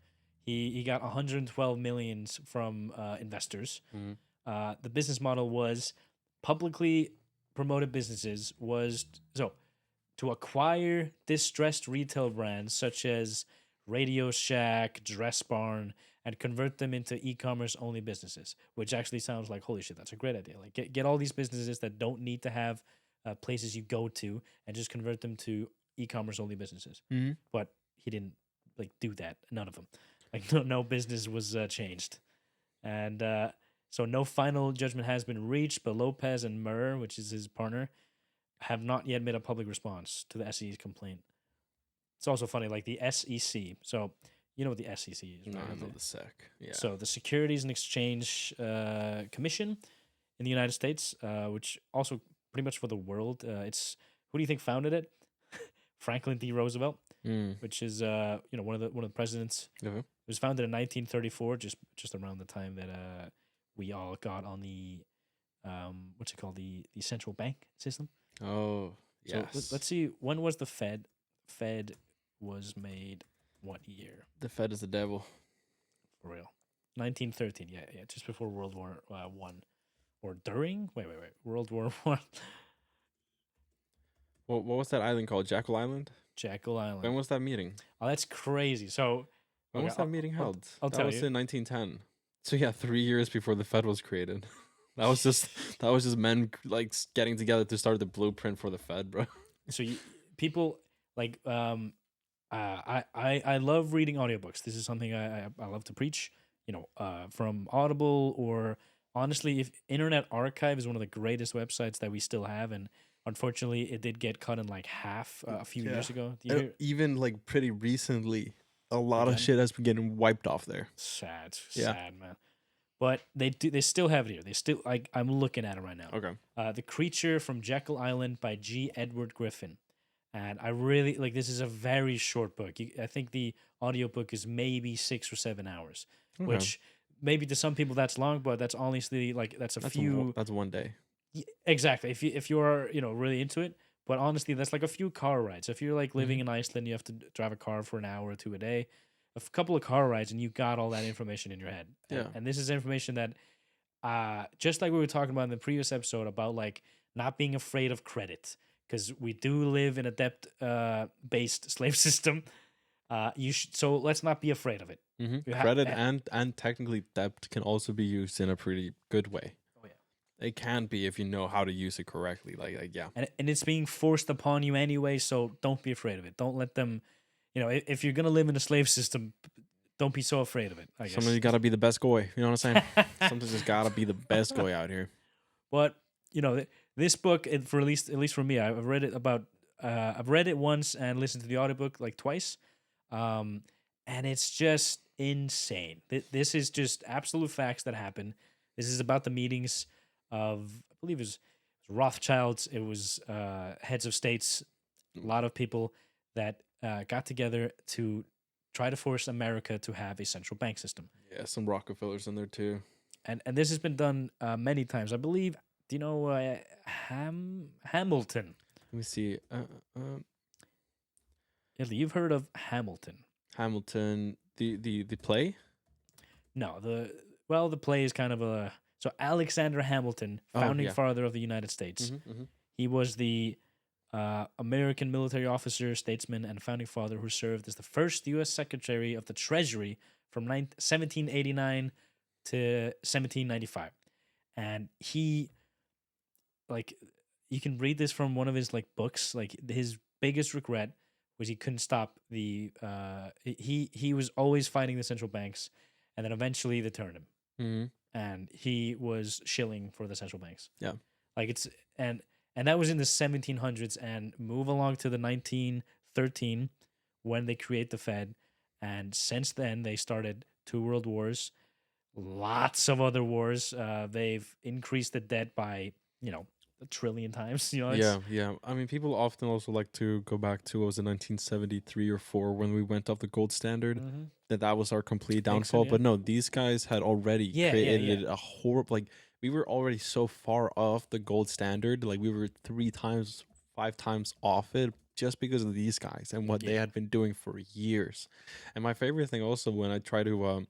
he got 112 million from investors. Mm-hmm. The business model was publicly promoted businesses to acquire distressed retail brands such as Radio Shack, Dress Barn, and convert them into e-commerce only businesses, which actually sounds like, holy shit, that's a great idea. Like get all these businesses that don't need to have places you go to and just convert them to e-commerce only businesses. Mm-hmm. But he didn't do that. None of them. No business was changed. And so no final judgment has been reached, but Lopez and Murr, which is his partner, have not yet made a public response to the SEC's complaint. It's also funny, like the SEC. So you know what the SEC is, right? No, I know the SEC. Yeah. So the Securities and Exchange Commission in the United States, which also pretty much for the world. It's who do you think founded it? Franklin D. Roosevelt, which is one of the presidents. Okay. It was founded in 1934, just around the time that we all got on the what's it called, the central bank system. Oh, yes. So let's see, when was the Fed? Fed was made what year? The Fed is the devil. For real. 1913. Yeah, just before World War One, or during. Wait. World War One. What was that island called? Jekyll Island? Jekyll Island. When was that meeting? Oh, that's crazy. So When was that meeting held? I'll that tell was you. in 1910. So yeah, 3 years before the Fed was created. that was just men like getting together to start the blueprint for the Fed, bro. So people like I love reading audiobooks. This is something I love to preach. From Audible, or honestly, if Internet Archive is one of the greatest websites that we still have, and unfortunately, it did get cut in like half a few years ago. Do you hear? Even like pretty recently, a lot of Again? shit has been getting wiped off there. Sad, Yeah. sad, man. But they still have it here. They still, like, I'm looking at it right now. Okay. The Creature from Jekyll Island by G. Edward Griffin. And I really like, this is a very short book. I think the audiobook is maybe 6 or 7 hours, Okay. which maybe to some people that's long, but that's honestly like that's few. That's one day. Exactly. If you're really into it, but honestly, that's like a few car rides. If you're like living in Iceland, you have to drive a car for an hour or two a day. A couple of car rides, and you got all that information in your head. Yeah. And this is information that, just like we were talking about in the previous episode about like not being afraid of credit, because we do live in a debt based slave system. So let's not be afraid of it. Credit and technically debt can also be used in a pretty good way. Oh yeah. It can be if you know how to use it correctly. Like yeah. And it's being forced upon you anyway, so don't be afraid of it. Don't let them, if you're gonna live in a slave system, don't be so afraid of it. I guess. Sometimes you gotta be the best goy. You know what I'm saying? Sometimes just gotta be the best goy out here. But this book, at least for me, I've read it once and listened to the audiobook like twice, and it's just insane. This is just absolute facts that happen. This is about the meetings of, I believe it was Rothschilds. It was heads of states, a lot of people that got together to try to force America to have a central bank system. Yeah, some Rockefellers in there too. And this has been done many times. I believe. Do you know Hamilton? Let me see. You've heard of Hamilton? Hamilton, the play? No, the play is kind of so Alexander Hamilton, founding father of the United States. He was the American military officer, statesman, and founding father who served as the first U.S. Secretary of the Treasury from 1789 to 1795. And he, like, you can read this from one of his, like, books. Like, his biggest regret was he couldn't stop the, he was always fighting the central banks, and then eventually they turned him. And he was shilling for the central banks. Yeah. Like, and that was in the 1700s, and move along to the 1913 when they create the Fed. And since then, they started 2 world wars, lots of other wars. They've increased the debt by, a trillion times. Yeah. I mean, people often also like to go back to, what was it, 1973 or 4 when we went off the gold standard. That was our complete downfall. But no, these guys had already created a horrible, like, we were already so far off the gold standard. Like, we were 3 times, 5 times off it just because of these guys and what they had been doing for years. And my favorite thing also, when I try to,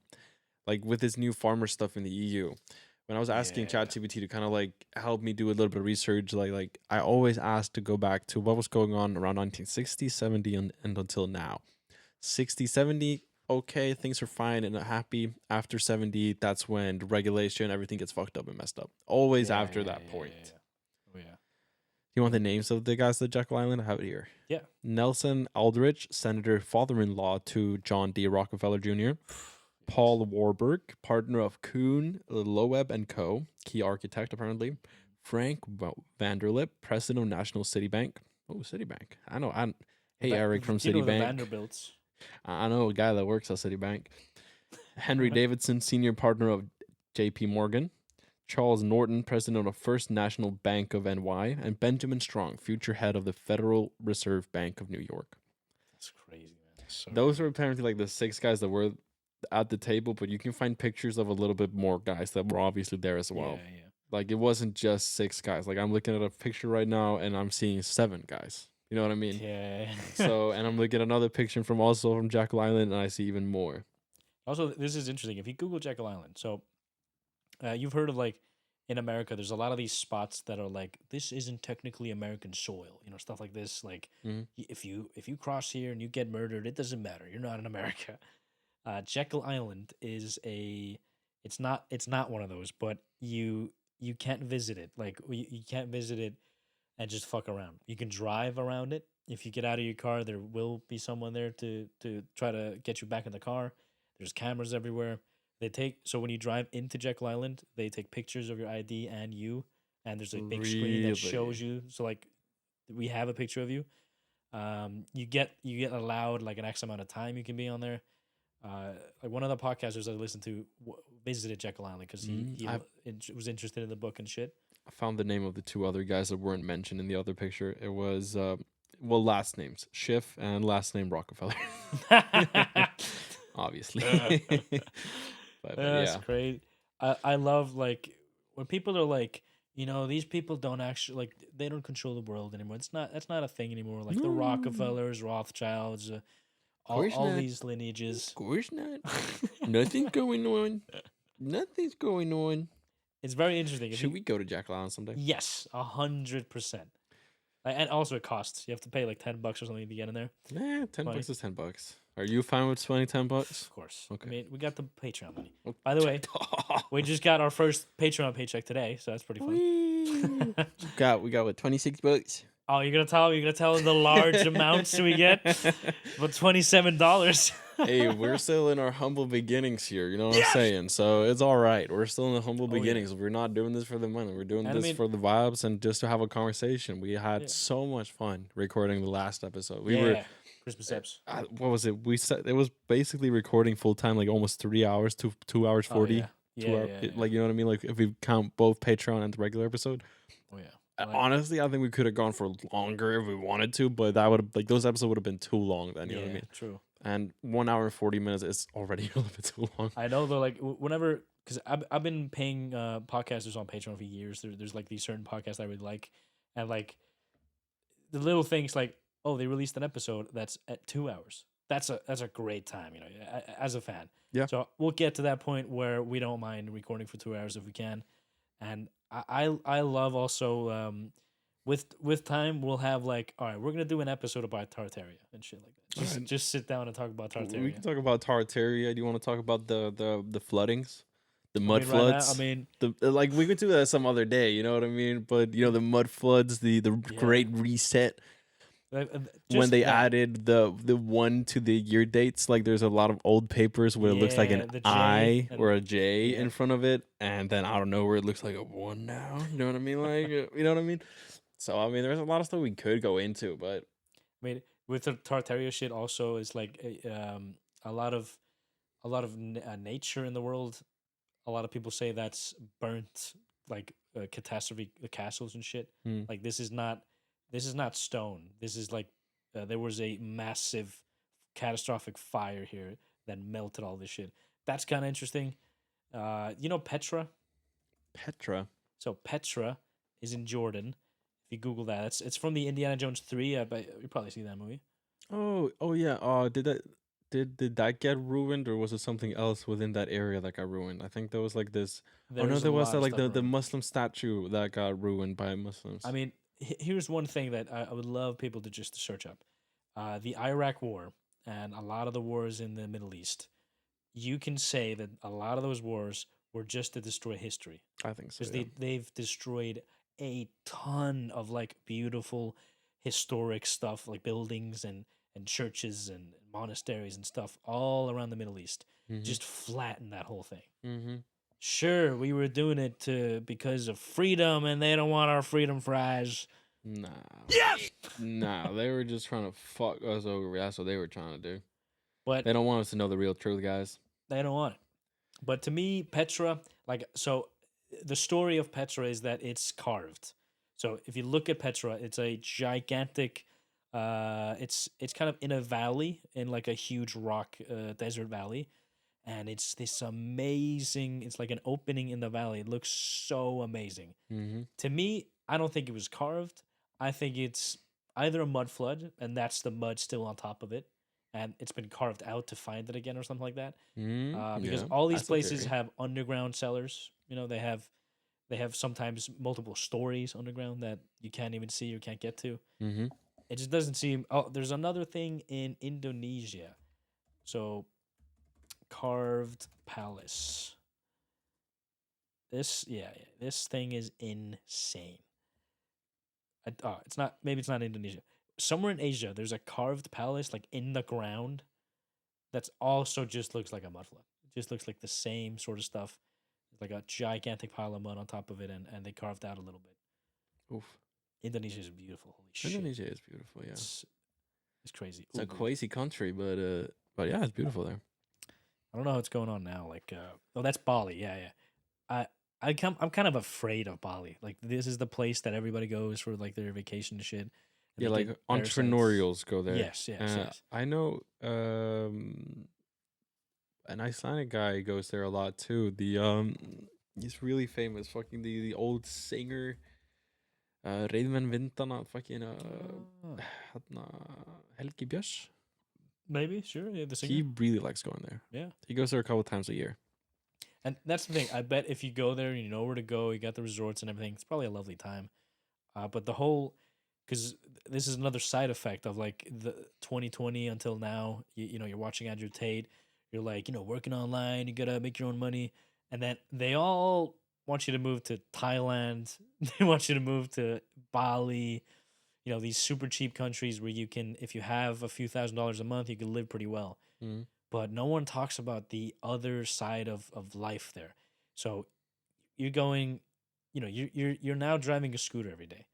like, with this new farmer stuff in the EU, when I was asking ChatGPT to kind of like help me do a little bit of research, like I always asked to go back to what was going on around 1960, 70, and until now. 60, 70, okay, things are fine and happy. After 70, that's when the regulation, everything gets fucked up and messed up. Always after that point. Oh, yeah. You want the names of the guys at Jekyll Island? I have it here. Yeah. Nelson Aldrich, Senator, father-in-law to John D. Rockefeller Jr., Paul Warburg, partner of Kuhn, Loeb and Co., key architect apparently. Frank Vanderlip, president of National Citibank. Oh, Citibank. I know. Hey, Eric from Citibank. The Vanderbilts. I know a guy that works at Citibank. Henry Davidson, senior partner of J.P. Morgan. Charles Norton, president of First National Bank of NY. And Benjamin Strong, future head of the Federal Reserve Bank of New York. That's crazy, man. Those are apparently like the 6 guys that were at the table, but you can find pictures of a little bit more guys that were obviously there as well. Yeah. Like, it wasn't just 6 guys. Like, I'm looking at a picture right now and I'm seeing 7 guys. You know what I mean? Yeah. So, and I'm looking at another picture from Jekyll Island and I see even more. Also, this is interesting. If you Google Jekyll Island, so you've heard of like in America, there's a lot of these spots that are like this isn't technically American soil, stuff like this. Like if you cross here and you get murdered, it doesn't matter. You're not in America. Jekyll Island is it's not one of those, but you can't visit it. Like you can't visit it and just fuck around. You can drive around it. If you get out of your car, there will be someone there to try to get you back in the car. There's cameras everywhere. So when you drive into Jekyll Island, they take pictures of your ID and you, and there's a big screen that shows you. So like, we have a picture of you. You get allowed like an X amount of time you can be on there. Like one of the podcasters I listened to visited Jekyll Island because he was interested in the book and shit. I found the name of the two other guys that weren't mentioned in the other picture. It was last names Schiff and last name Rockefeller. Obviously. but That's yeah. great. I love like when people are like, these people don't actually like they don't control the world anymore. That's not a thing anymore. Like the Rockefellers, Rothschilds, all these lineages. Of course not. Nothing's going on. Nothing's going on. It's very interesting. Should we go to Jekyll Island someday? Yes, 100%. And also it costs. You have to pay like $10 or something to get in there. Nah, $10 is $10. Are you fine with spending $10? Of course. Okay. I mean, we got the Patreon money. By the way, we just got our first Patreon paycheck today, so that's pretty fun. we got what, $26? Oh, you're gonna tell the large amounts we get? But $27. Hey, we're still in our humble beginnings here. You know what I'm saying? So it's all right. We're still in the humble beginnings. Yeah. We're not doing this for the money. We're doing this for the vibes and just to have a conversation. We had so much fun recording the last episode. We were Christmas eps. What was it? We said it was basically recording full time, like almost 3 hours, 2 hours 40. Like, you know what I mean? Like if we count both Patreon and the regular episode. Oh yeah. Honestly, I think we could have gone for longer if we wanted to, but that would have those episodes would have been too long. Then you know what I mean? True. And 1 hour and 40 minutes is already a little bit too long. I know, though. Like whenever, because I've been paying podcasters on Patreon for years. There's like these certain podcasts I really like, and like the little things like, oh, they released an episode that's at 2 hours. That's a great time, as a fan. Yeah. So we'll get to that point where we don't mind recording for 2 hours if we can, and I love also with time we'll have like, all right, we're gonna do an episode about Tartaria and shit like that. Just sit down and talk about Tartaria. We can talk about Tartaria. Do you want to talk about the floodings? The mud floods. Right now, like we could do that some other day, you know what I mean? But the mud floods, the Great Reset. When they added the 1 to the year dates, like there's a lot of old papers where it looks like an I or a J in front of it, and then I don't know where it looks like a 1 now. You know what I mean? Like you know what I mean? So I mean, there's a lot of stuff we could go into, but I mean, with the Tartaria shit, also is like a lot of nature in the world. A lot of people say that's burnt, like catastrophe castles and shit. Like this is not stone. This is like there was a massive catastrophic fire here that melted all this shit. That's kind of interesting. Petra? Petra. So Petra is in Jordan. If you Google that, it's from the Indiana Jones 3. I bet you probably see that movie. Oh yeah. Did that get ruined, or was it something else within that area that got ruined? I think there was like this. There was like the Muslim statue that got ruined by Muslims. I mean, here's one thing that I would love people to just search up. The Iraq War and a lot of the wars in the Middle East. You can say that a lot of those wars were just to destroy history. I think so. Because they've destroyed a ton of like beautiful historic stuff, like buildings and churches and monasteries and stuff all around the Middle East. Just flatten that whole thing. Sure, we were doing it because of freedom, and they don't want our freedom fries. Nah. Yes! Nah, they were just trying to fuck us over. That's what they were trying to do. But they don't want us to know the real truth, guys. They don't want it. But to me, Petra, so the story of Petra is that it's carved. So if you look at Petra, it's a gigantic... it's kind of in a valley, in like a huge rock desert valley. And it's this amazing, it's like an opening in the valley. It looks so amazing. To me, I don't think it was carved. I think it's either a mud flood, and that's the mud still on top of it, and it's been carved out to find it again or something like that. Because Yeah, all these that's a places theory. have underground cellars. They have sometimes multiple stories underground that you can't even see or can't get to. Mm-hmm. It just doesn't seem. Oh, there's another thing in Indonesia. So, carved palace. This thing is insane. It's not. Maybe it's not Indonesia. Somewhere in Asia, there's a carved palace like in the ground. That's also just looks like a mud flood. It just looks like the same sort of stuff. It's like a gigantic pile of mud on top of it, and they carved out a little bit. Oof. Indonesia is beautiful. Holy shit! Indonesia is beautiful. Yeah, It's crazy. it's a Ubud. crazy country, but yeah, it's beautiful there. I don't know what's going on now. Like, oh, that's Bali. Yeah, yeah. I'm kind of afraid of Bali. Like, this is the place that everybody goes for like their vacation and shit. And Yeah, they like get parasites. entrepreneurials go there. Yes, yes. I know an Icelandic guy goes there a lot too. He's really famous. Fucking the old singer, Reyðmenn Vindana, fucking Oh, Helgi Björns. maybe, sure. Yeah, the singer. He really likes going there. Yeah. He goes there a couple times a year. And that's the thing. I bet if you go there and you know where to go, you got the resorts and everything, it's probably a lovely time. But the whole, because this is another side effect of like the 2020 until now, you know, you're watching Andrew Tate, you're like, you know, working online, you got to make your own money. And then they all want you to move to Thailand. They want you to move to Bali, you know, these super cheap countries where you can, if you have a few $1,000s a month, you can live pretty well. Mm. But no one talks about the other side of life there. So you're going, you know, you're now driving a scooter every day,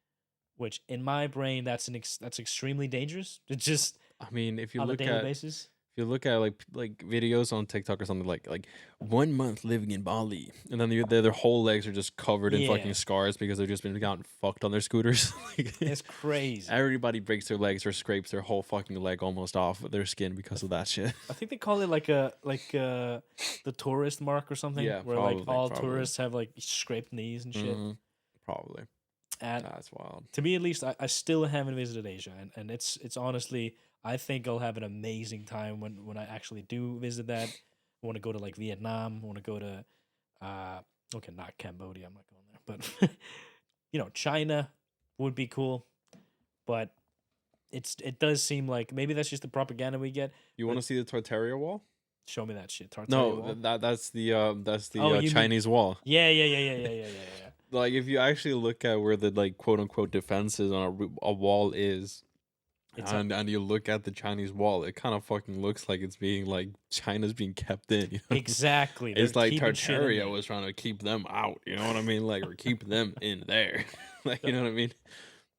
which in my brain that's that's extremely dangerous. It's just I mean, if you on a look daily at basis. if you look at like videos on TikTok or something like 1 month living in Bali, and then their whole legs are just covered in Yeah. fucking scars because they've just been gotten fucked on their scooters. Like, It's crazy. everybody breaks their legs or scrapes their whole fucking leg almost off of their skin because of that shit. I think they call it like the tourist mark or something. Yeah, where like all probably. tourists have like scraped knees and shit. Mhm. Probably. And That's wild. to me at least, I still haven't visited Asia, and it's honestly, I think I'll have an amazing time when I actually do visit that. I want to go to like Vietnam. I want to go to okay, not Cambodia. I'm not going there, but you know, China would be cool. But it does seem like maybe that's just the propaganda we get. You want to see the Tartaria wall? Show me that shit. Tartaria No, wall. that's the Oh, you mean- Chinese wall. Yeah. Like, if you actually look at where the like quote unquote defenses on a wall is, It's and you look at the Chinese wall, it kind of fucking looks like it's being like China's being kept in. You know? Exactly. It's They're like keeping shit in Tartaria there. was trying to keep them out. You know what I mean? Like, or keep them in there. Like, you know what I mean?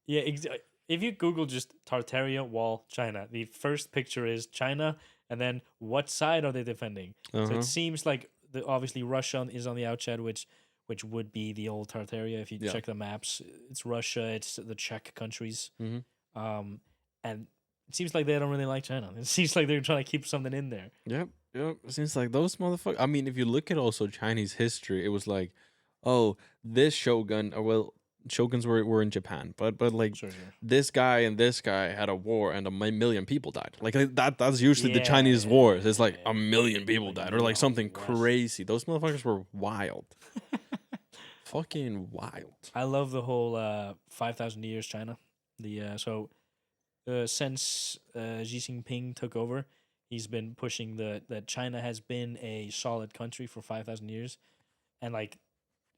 Yeah, if you Google just Tartaria Wall China, the first picture is China, and then what side are they defending? So Uh-huh. it seems like obviously Russia is on the outside, which would be the old Tartaria. If you Yeah. check the maps, it's Russia, it's the Czech countries, Mhm. And it seems like they don't really like China. It seems like they're trying to keep something in there. Yep. It seems like those motherfuckers. I mean, if you look at also Chinese history, it was like, oh, this shogun, or well, shoguns were in Japan, but like Sure. this guy and this guy had a war and million people died. Like that's usually the Yeah, Chinese yeah, wars. It's like yeah. 1,000,000 people Like, died, or like yeah, something less. crazy. Those motherfuckers were wild. Fucking wild. I love the whole 5,000 years China. Since Xi Jinping took over, he's been pushing that China has been a solid country for 5,000 years, and like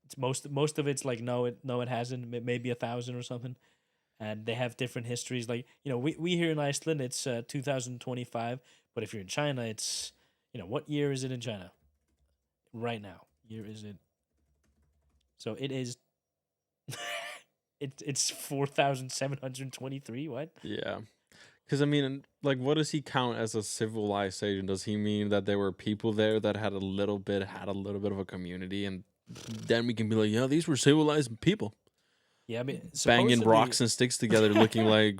it's most of it's like no it hasn't, maybe 1,000 or something, and they have different histories. Like, you know, we here in Iceland it's 2025, but if you're in China it's, you know, what year is it in China right now? Year is it? So it is. It's 4,723. What? Yeah. Because, I mean, like, what does he count as a civilization? Does he mean that there were people there that had a little bit of a community, and then we can be like, yeah, these were civilized people Yeah, I mean, banging supposedly- rocks and sticks together, looking like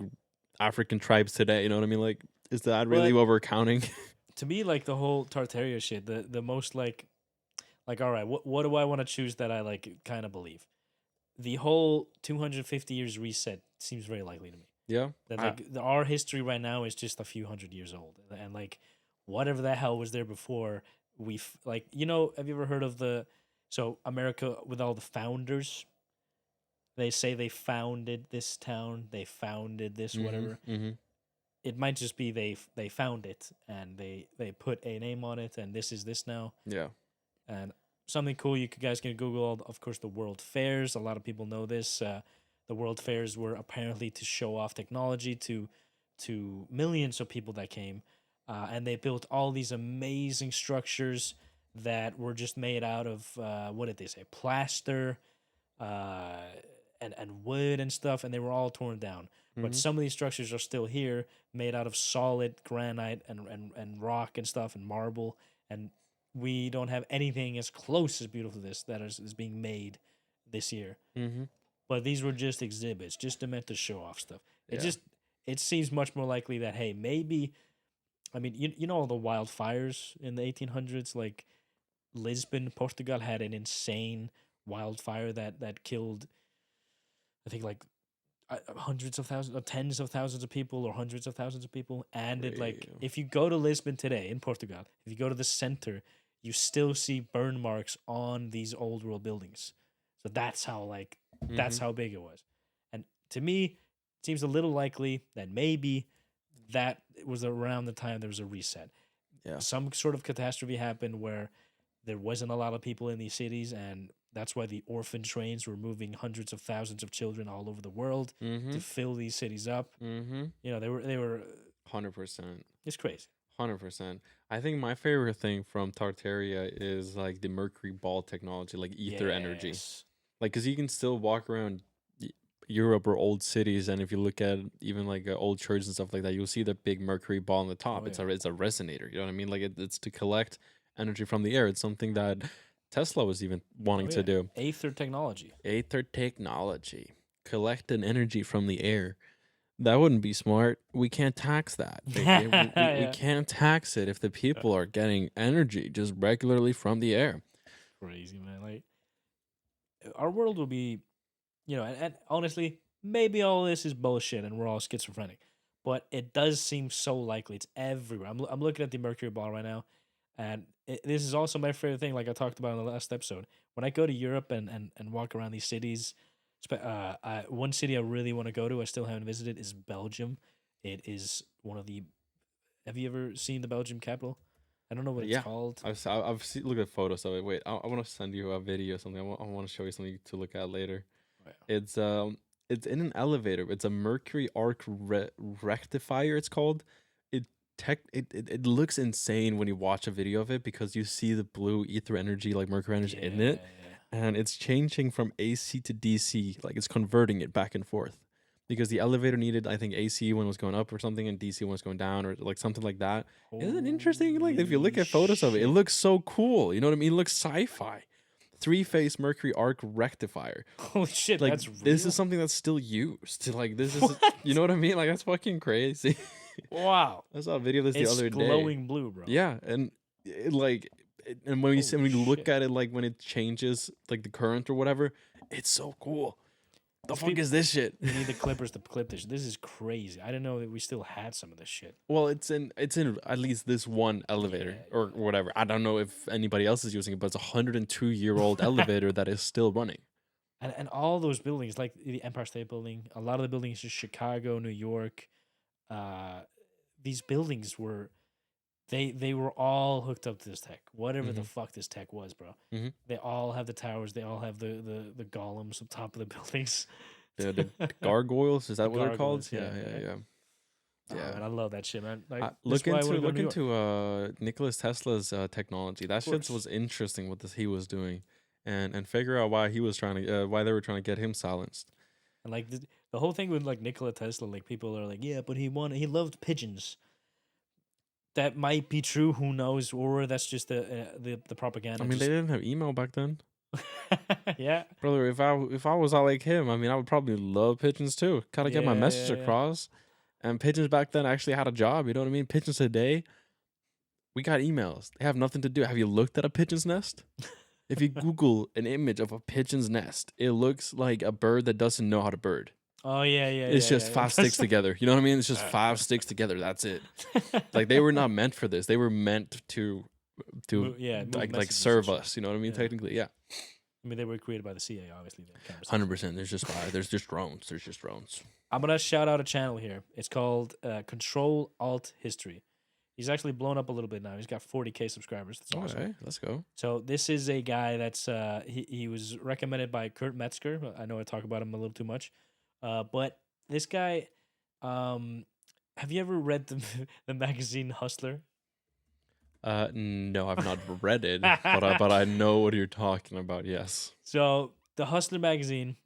African tribes today. You know what I mean? Like, is that really what we're counting? To me, like the whole Tartaria shit, the most like all right, what do I want to choose that I like kind of believe? The whole 250 years reset seems very likely to me. Yeah. That like our history right now is just a few hundred years old, and like whatever the hell was there before, like have you ever heard of America with all the founders? They say they founded this town, they founded this whatever. It might just be they found it and they put a name on it, and this is this now. Yeah. And something cool you guys can Google, of course, the World Fairs. A lot of people know this. The World Fairs were apparently to show off technology to millions of people that came, and they built all these amazing structures that were just made out of what did they say, plaster, and wood and stuff, and they were all torn down. But some of these structures are still here, made out of solid granite and rock and stuff and marble, and we don't have anything as close as beautiful to this that is being made this year. But these were just exhibits, just meant to show off stuff. It seems much more likely that, hey, maybe, I mean, you know all the wildfires in the 1800s, like Lisbon, Portugal had an insane wildfire that killed, I think, like hundreds of thousands or tens of thousands of people or hundreds of thousands of people. And it, like, if you go to Lisbon today in Portugal, if you go to the center, you still see burn marks on these old world buildings. So that's how, like, that's how big it was. And to me, it seems a little likely that maybe that was around the time there was a reset. Yeah. Some sort of catastrophe happened where there wasn't a lot of people in these cities, and that's why the orphan trains were moving hundreds of thousands of children all over the world to fill these cities up. You know, they were 100%. It's crazy. 100%. I think my favorite thing from Tartaria is like the mercury ball technology, like ether energy. Like, because you can still walk around Europe or old cities, and if you look at even like old churches and stuff like that, you'll see the big mercury ball on the top. It's a resonator. You know what I mean? Like it's to collect energy from the air. It's something that Tesla was even wanting to do. Aether technology. Aether technology. Collecting energy from the air. That wouldn't be smart. We can't tax that. We can't tax it if the people are getting energy just regularly from the air. Crazy, man. Like, our world will be, and honestly, maybe all this is bullshit and we're all schizophrenic, but it does seem so likely. It's everywhere. I'm looking at the mercury ball right now, and this is also my favorite thing, like I talked about in the last episode. When I go to Europe and walk around these cities, one city I really want to go to, I still haven't visited, is Belgium. It is one of the... Have you ever seen the Belgium capital? I don't know what it's called. I've seen, look at photos of it. Wait, I want to send you a video or something. I want to show you something to look at later. Oh, yeah. It's in an elevator. It's a mercury arc rectifier, it's called. It looks insane when you watch a video of it because you see the blue ether energy, like mercury energy in it. And it's changing from AC to DC, like it's converting it back and forth. Because the elevator needed, I think, AC when it was going up or something, and DC when it was going down, or like something like that. Isn't it interesting? Like, if you look at photos of it, it looks so cool. You know what I mean? It looks sci-fi. 3-phase mercury arc rectifier. Holy shit, like, that's real? This is something that's still used. Like, this is, you know what I mean? Like, that's fucking crazy. Wow. I saw a video of this the other day. It's glowing blue, bro. Yeah, and and when you look at it, like when it changes, like the current or whatever, it's so cool. The fuck is this shit? We need the clippers to clip this. This is crazy. I didn't know that we still had some of this shit. Well, it's in at least this one elevator or whatever. I don't know if anybody else is using it, but it's a 102-year-old elevator that is still running. And all those buildings, like the Empire State Building, a lot of the buildings in Chicago, New York, these buildings were... They were all hooked up to this tech, whatever the fuck this tech was, bro. They all have the towers. They all have the golems up top of the buildings. The gargoyles, is that what they're called? Yeah. Man, I love that shit, man. Like, look into Nikola Tesla's technology. That shit was interesting what he was doing, and figure out why he was trying to why they were trying to get him silenced. And like the whole thing with like Nikola Tesla, like people are like, yeah, but he loved pigeons. That might be true. Who knows? Or that's just the propaganda. I mean, they didn't have email back then. Yeah, brother. If I was all like him, I mean, I would probably love pigeons too. Gotta get my message across. And pigeons back then actually had a job. You know what I mean? Pigeons today, we got emails. They have nothing to do. Have you looked at a pigeon's nest? If you Google an image of a pigeon's nest, it looks like a bird that doesn't know how to bird. Oh yeah, It's just 5 sticks together. You know what I mean? It's just 5 sticks together. That's it. Like they were not meant for this. They were meant to move like messages and serve shit. us. You know what I mean? Yeah. Technically, yeah. I mean, they were created by the CIA, obviously. The camera systems. 100%. There's just there's just drones. There's just drones. I'm gonna shout out a channel here. It's called Control Alt History. He's actually blown up a little bit now. He's got 40K subscribers. That's awesome. Okay, let's go. So this is a guy that's he was recommended by Kurt Metzger. I know I talk about him a little too much, but this guy, have you ever read the magazine Hustler? No, I've not read it, but I know what you're talking about. Yes. So the Hustler magazine.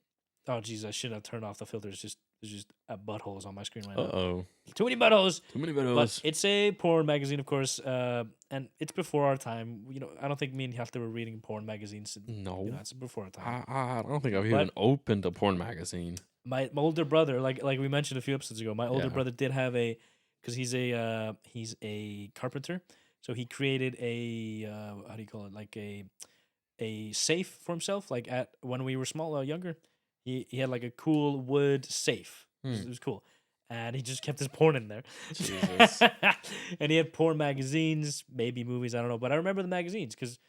Oh jeez, I shouldn't have turned off the filters. There's just buttholes on my screen right now. Uh-oh. Too many buttholes. Too many But buttholes. it's a porn magazine, of course, and it's before our time. You know, I don't think me and Hjalti were reading porn magazines. No. You know, it's before our time. I don't think I've even opened a porn magazine. My older brother, like we mentioned a few episodes ago, my older Yeah. brother did have because he's a carpenter, so he created a how do you call it, like a safe for himself. Like when we were younger, he had like a cool wood safe. It was cool. And he just kept his porn in there. Jesus. And he had porn magazines, maybe movies, I don't know. But I remember the magazines because,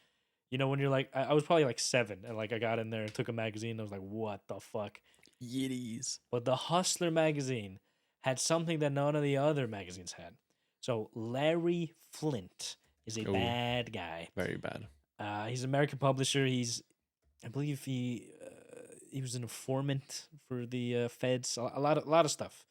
you know, when you're like, I was probably like 7. And like I got in there and took a magazine. And I was like, what the fuck? Yitties. But the Hustler magazine had something that none of the other magazines had. So Larry Flint is a bad guy. Very bad. He's an American publisher. I believe he was an informant for the feds. A lot of stuff.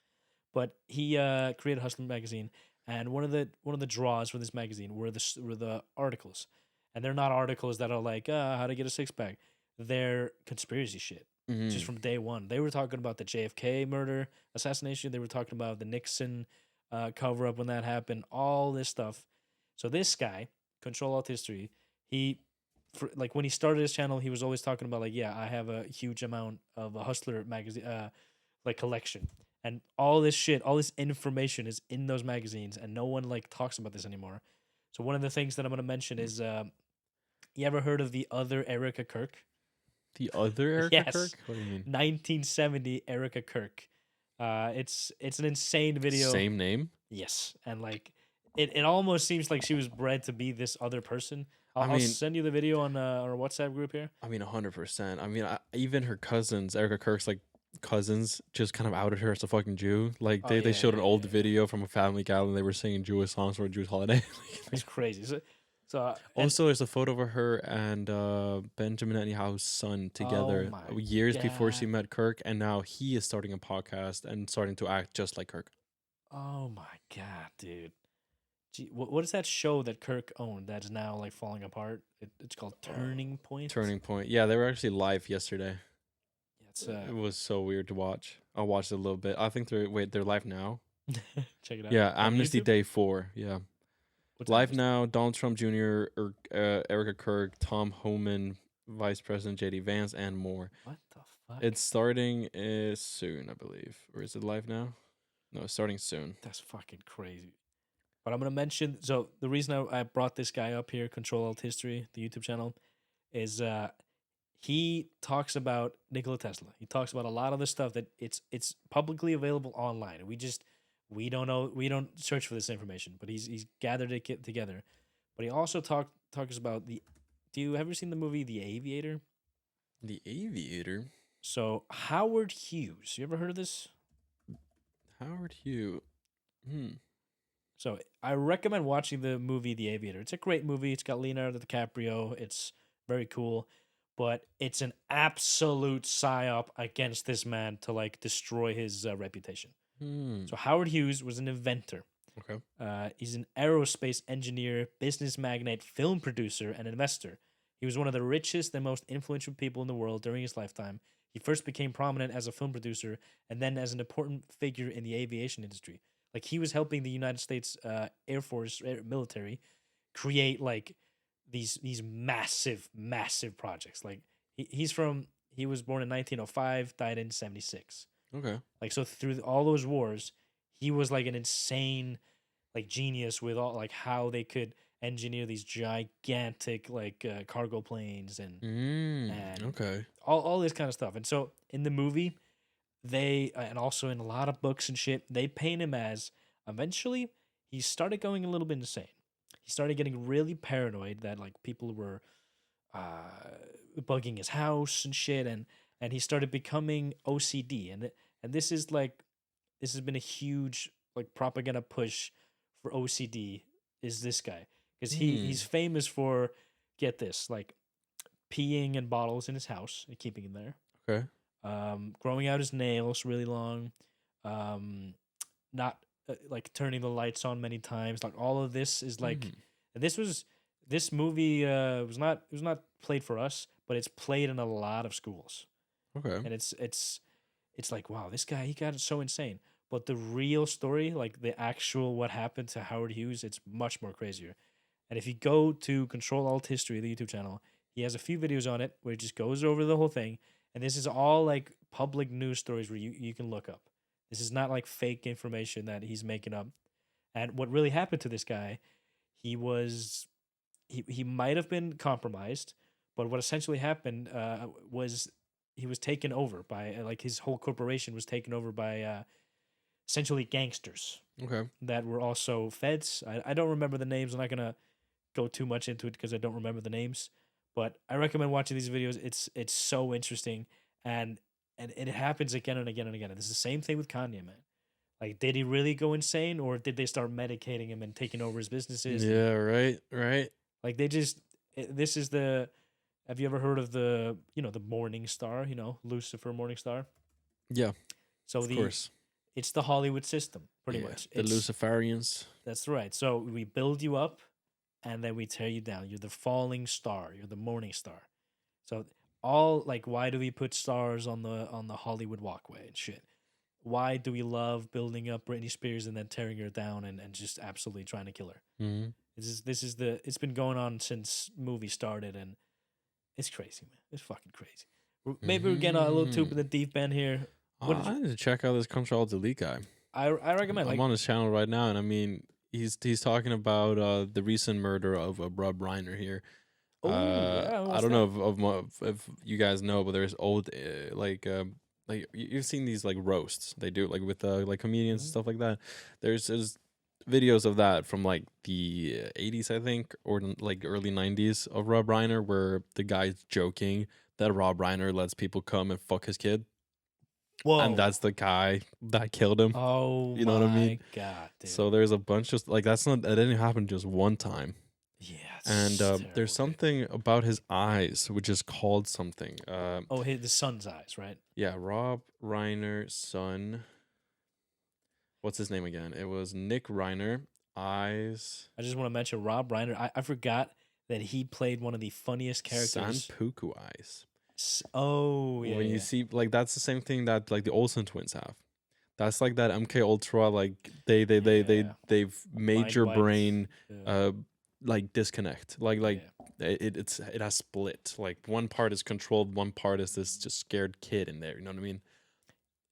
But he created Hustler magazine, and one of the draws for this magazine were the articles, and they're not articles that are like how to get a 6-pack. They're conspiracy shit, just from day one. They were talking about the JFK murder assassination. They were talking about the Nixon cover up when that happened. All this stuff. So this guy, Control Alt History, like when he started his channel, he was always talking about like, yeah, I have a huge amount of a Hustler magazine like collection. And all this shit, all this information is in those magazines, and no one like talks about this anymore. So one of the things that I'm gonna mention is, you ever heard of the other Erica Kirk? The other Erica Yes. Kirk? What do you mean? 1970 Erica Kirk. It's an insane video. Same name? Yes, and like it almost seems like she was bred to be this other person. I'll send you the video on our WhatsApp group here. I mean, 100%. I mean, even her cousins, Erica Kirk's like cousins, just kind of outed her as a fucking Jew. Like they showed an old video from a family gathering. They were singing Jewish songs for a Jewish holiday. It's crazy. So also, there's a photo of her and Benjamin Netanyahu's son together years before she met Kirk, and now he is starting a podcast and starting to act just like Kirk. Oh my god, dude! Gee, what is that show that Kirk owned that is now like falling apart? It's called Turning Point. Turning Point. Yeah, they were actually live yesterday. It was so weird to watch. I watched it a little bit. I think they're live now. Check it out. Yeah, On Amnesty YouTube? Day 4. Yeah. What's Live Amnesty? now, Donald Trump Jr., Erica Kirk, Tom Homan, Vice President J.D. Vance, and more. What the fuck? It's starting soon, I believe. Or is it live now? No, it's starting soon. That's fucking crazy. But I'm going to mention, so the reason I brought this guy up here, Control Alt History, the YouTube channel, is he talks about Nikola Tesla. He talks about a lot of the stuff that it's publicly available online. We don't know, we don't search for this information, but he's gathered it together. But he also talks about do you ever seen the movie The Aviator? The Aviator? So Howard Hughes, you ever heard of this? Howard Hughes. So I recommend watching the movie The Aviator. It's a great movie. It's got Leonardo DiCaprio. It's very cool, but it's an absolute psyop against this man to like destroy his reputation. So Howard Hughes was an inventor. Okay. He's an aerospace engineer, business magnate, film producer, and investor. He was one of the richest and most influential people in the world during his lifetime. He first became prominent as a film producer and then as an important figure in the aviation industry. Like he was helping the United States Air Force military create like these massive projects. Like he was born in 1905, died in 1976. Okay. Like so through all those wars, he was like an insane like genius with all like how they could engineer these gigantic like cargo planes and okay, all this kind of stuff. And so in the movie, they and also in a lot of books and shit, they paint him as eventually he started going a little bit insane. He started getting really paranoid that like people were bugging his house and shit, and he started becoming OCD, and this is like this has been a huge like propaganda push for OCD is this guy because he's Hmm. famous for get this like peeing in bottles in his house and keeping them there, Okay. growing out his nails really long, um, not like turning the lights on many times. Like all of this is like, Hmm. and this movie was not played for us, but it's played in a lot of schools, Okay. and it's like wow, this guy he got so insane. But the real story, like the actual what happened to Howard Hughes, it's much more crazier. And if you go to Control Alt History, the YouTube channel, he has a few videos on it where he just goes over the whole thing. And this is all like public news stories where you can look up. This is not like fake information that he's making up. And what really happened to this guy, he was he might have been compromised, but what essentially happened was he was taken over by like his whole corporation was taken over by essentially gangsters Okay. that were also feds. I don't remember the names. I'm not gonna go too much into it because I don't remember the names. But I recommend watching these videos. It's so interesting and it happens again and again and again. And it's the same thing with Kanye, man. Like, did he really go insane, or did they start medicating him and taking over his businesses? And Yeah. Right. Right. like they just this is the. Have you ever heard of the the Morning Star? Lucifer Morning Star. Yeah. So Of the course. it's the Hollywood system, pretty Yeah. much. The It's Luciferians. That's right. So we build you up and then we tear you down. You're the falling star. You're the morning star. So all like why do we put stars on the Hollywood walkway and shit? Why do we love building up Britney Spears and then tearing her down and just absolutely trying to kill her? Hmm. This is the it's been going on since movie started and it's crazy, man. It's fucking crazy. Maybe we're getting a little too in the deep end here. What did you I need to check out this Control Delete guy. I recommend I'm like on his channel right now, and I mean, he's talking about the recent murder of Rob Reiner here. oh yeah, I what's don't know that? if you guys know, but there's old like you've seen these like roasts they do like with like comedians and Mhm. stuff like that. There's videos of that from like the 80s, I think, or like early 90s of Rob Reiner, where the guy's joking that Rob Reiner lets people come and fuck his kid, and Whoa. that's the guy that killed him. Oh You know what I mean? my god, dude. So there's a bunch of like that's not that didn't happen just one time. Yeah, And it's there's terrible, dude. something about his eyes which is called something. Oh, the sun's eyes, right? Yeah, Rob Reiner's son. What's his name again? It was Nick Reiner. Eyes. I just want to mention Rob Reiner. I forgot that he played one of the funniest characters. Sanpuku eyes. Oh yeah, When you yeah, see like that's the same thing that like the Olsen twins have. That's like that MK Ultra. Like yeah. they've made Mind your wiped. brain Yeah, like disconnect. Like yeah. it has split. Like one part is controlled, one part is this just scared kid in there. You know what I mean?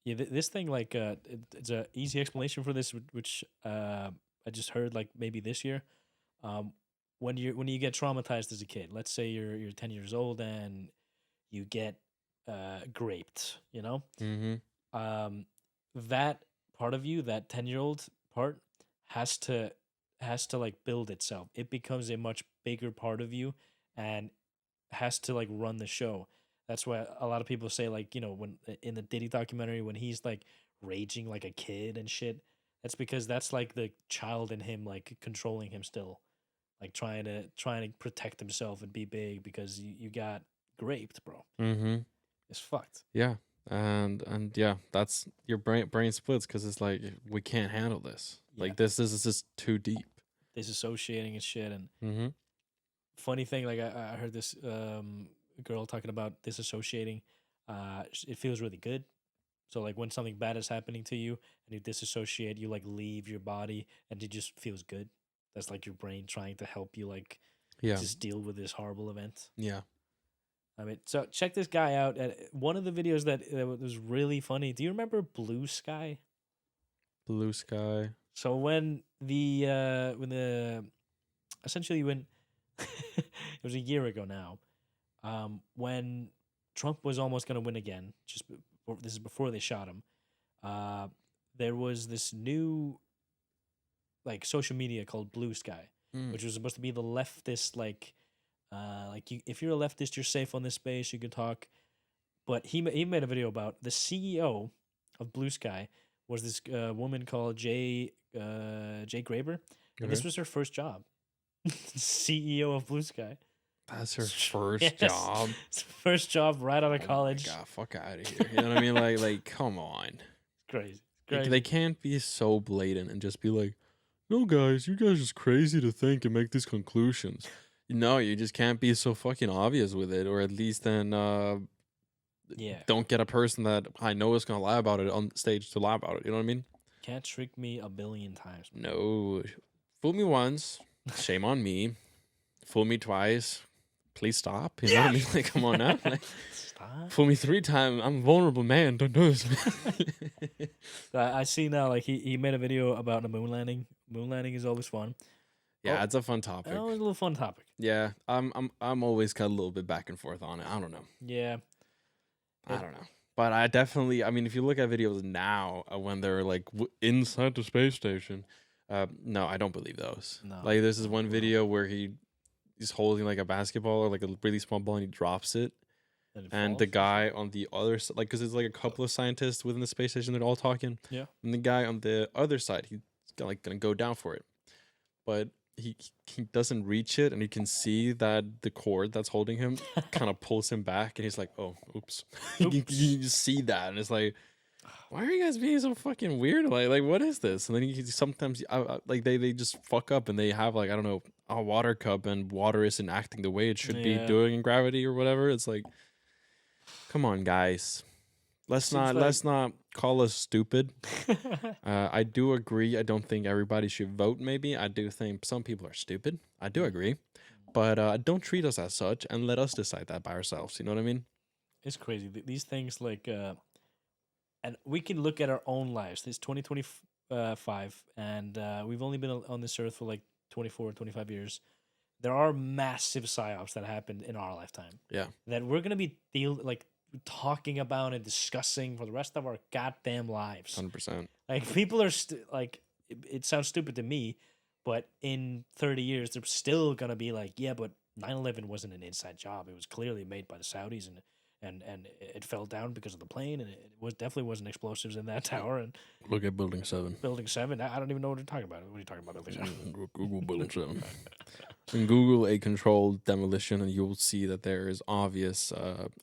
Yeah, this thing like it's a easy explanation for this, which I just heard like maybe this year. Um, when you get traumatized as a kid, let's say you're 10 years old and you get graped, Mm-hmm. um, that part of you, that 10-year-old part, has to like build itself. It becomes a much bigger part of you and has to like run the show. That's why a lot of people say like, when in the Diddy documentary when he's like raging like a kid and shit, that's because that's like the child in him like controlling him still. Like trying to protect himself and be big because you got raped, bro. Mm-hmm. It's fucked. Yeah. And yeah, that's your brain splits because it's like we can't handle this. Yeah. Like this is just too deep. Disassociating and shit. And Mm-hmm. funny thing, like I heard this girl talking about disassociating. It feels really good. So like when something bad is happening to you and you disassociate, you like leave your body and it just feels good. That's like your brain trying to help you like Yeah. just deal with this horrible event. Yeah. I mean, so check this guy out. One of the videos that was really funny. Do you remember Blue Sky? Blue sky. So when essentially when it was a year ago now, when Trump was almost going to win again. This is before they shot him. There was this new like social media called Blue Sky, which was supposed to be the leftist if you're a leftist, you're safe on this space. You can talk. But he made a video about the CEO of Blue Sky was this woman called Jay Graber, and this was her first job. CEO of Blue Sky. That's her first job. First job right out of college. Oh my God, fuck out of here. You know what I mean? Like, come on. Crazy. They can't be so blatant and just be like, no, guys, you guys are just crazy to think and make these conclusions. No, you just can't be so fucking obvious with it, or at least then don't get a person that I know is going to lie about it on stage to lie about it. You know what I mean? Can't trick me a billion times. No. Fool me once, shame on me. Fool me twice, please stop. You know what I mean? Like, come on now. Like, stop. Fool me 3 times, I'm a vulnerable man. Don't do this. I see now, like, he made a video about the moon landing. Moon landing is always fun. Yeah, it's a fun topic. Oh, it's a little fun topic. Yeah, I'm always kind of a little bit back and forth on it. I don't know. Yeah. I don't know. But I definitely, I mean, if you look at videos now when they're like inside the space station, no, I don't believe those. No. Like, there's this one video where he's holding like a basketball or like a really small ball and he drops it. And the guy on the other side, like, because there's like a couple of scientists within the space station, they're all talking. Yeah. And the guy on the other side, he's gonna go down for it. But he doesn't reach it, and you can see that the cord that's holding him kind of pulls him back, and he's like, "Oh, oops!" you just see that, and it's like, "Why are you guys being so fucking weird? Like what is this?" And then you sometimes like they just fuck up, and they have like, I don't know, a water cup, and water isn't acting the way it should be doing in gravity or whatever. It's like, come on, guys. Let's not call us stupid. I do agree. I don't think everybody should vote. Maybe I do think some people are stupid. I do agree, but don't treat us as such and let us decide that by ourselves. You know what I mean? It's crazy. These things like, and we can look at our own lives. It's 2025, and we've only been on this earth for like 24, 25 years. There are massive psyops that happened in our lifetime. Yeah, that we're gonna be talking about and discussing for the rest of our goddamn lives. 100%. Like, people are it sounds stupid to me, but in 30 years they're still gonna be like, yeah, but 9/11 wasn't an inside job. It was clearly made by the Saudis, and it fell down because of the plane, and it definitely wasn't explosives in that tower. And look at Building 7. Building 7. I don't even know what you're talking about. What are you talking about, Building 7? Google Building 7. And Google a controlled demolition, and you will see that there is obvious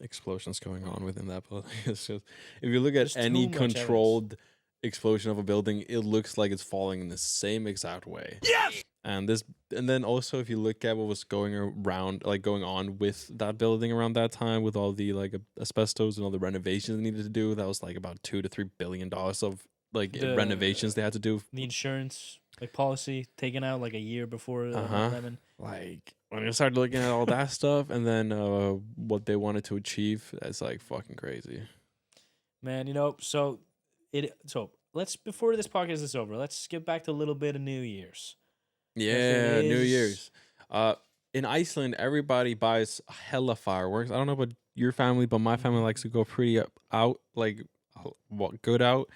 explosions going on within that building. It's just, if you look at any controlled explosion of a building, it looks like it's falling in the same exact way. Yes. And then also, if you look at what was going on with that building around that time, with all the like asbestos and all the renovations they needed to do, that was like about $2 to $3 billion of like renovations they had to do. The insurance policy taken out like a year before 9/11. Like, when you start looking at all that stuff, and then what they wanted to achieve, that's like fucking crazy. Man, so let's, before this podcast is over, let's get back to a little bit of New Year's. Yeah, New Year's. In Iceland, everybody buys hella fireworks. I don't know about your family, but my family likes to go pretty out, like good out,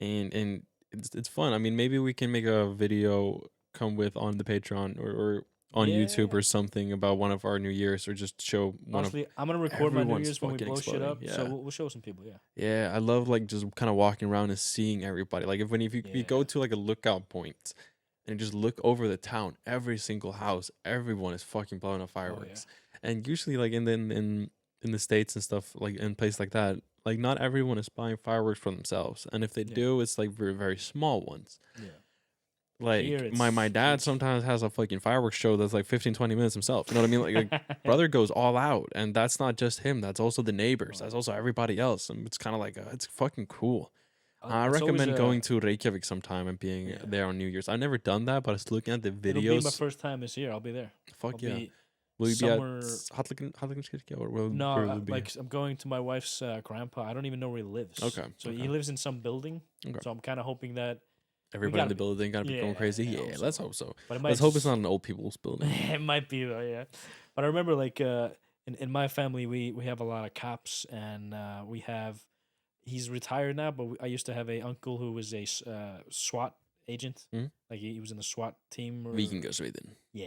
and it's fun. I mean, maybe we can make a video come with on the Patreon or on YouTube or something about one of our New Year's, or just show one. Honestly, I'm gonna record my New Year's when we blow shit up. Yeah. So we'll show some people. Yeah, I love like just kind of walking around and seeing everybody. Like if you go to like a lookout point and just look over the town, every single house, everyone is fucking blowing up fireworks. And usually like in the States and stuff, like in places like that, like not everyone is buying fireworks for themselves. And if they do, it's like very, very small ones. Yeah. Like my dad sometimes has a fucking fireworks show that's like 15-20 minutes himself. You know what I mean? Like brother goes all out, and that's not just him. That's also the neighbors. That's also everybody else. And it's kind of like it's fucking cool. I recommend going to Reykjavik sometime and being there on New Year's. I've never done that, but I was looking at the videos. It'll be my first time this year. I'll be there. Fuck yeah. Will you be at Hjalti, or will like I'm going to my wife's grandpa. I don't even know where he lives. Okay. So he lives in some building. Okay. So I'm kind of hoping that everybody in the building gotta be going crazy. Yeah, let's hope so. But let's hope it's not an old people's building. It might be though, yeah. But I remember like in my family we have a lot of cops, and he's retired now, but I used to have a uncle who was a SWAT agent. Like he was in the SWAT team. Sweden. Yeah.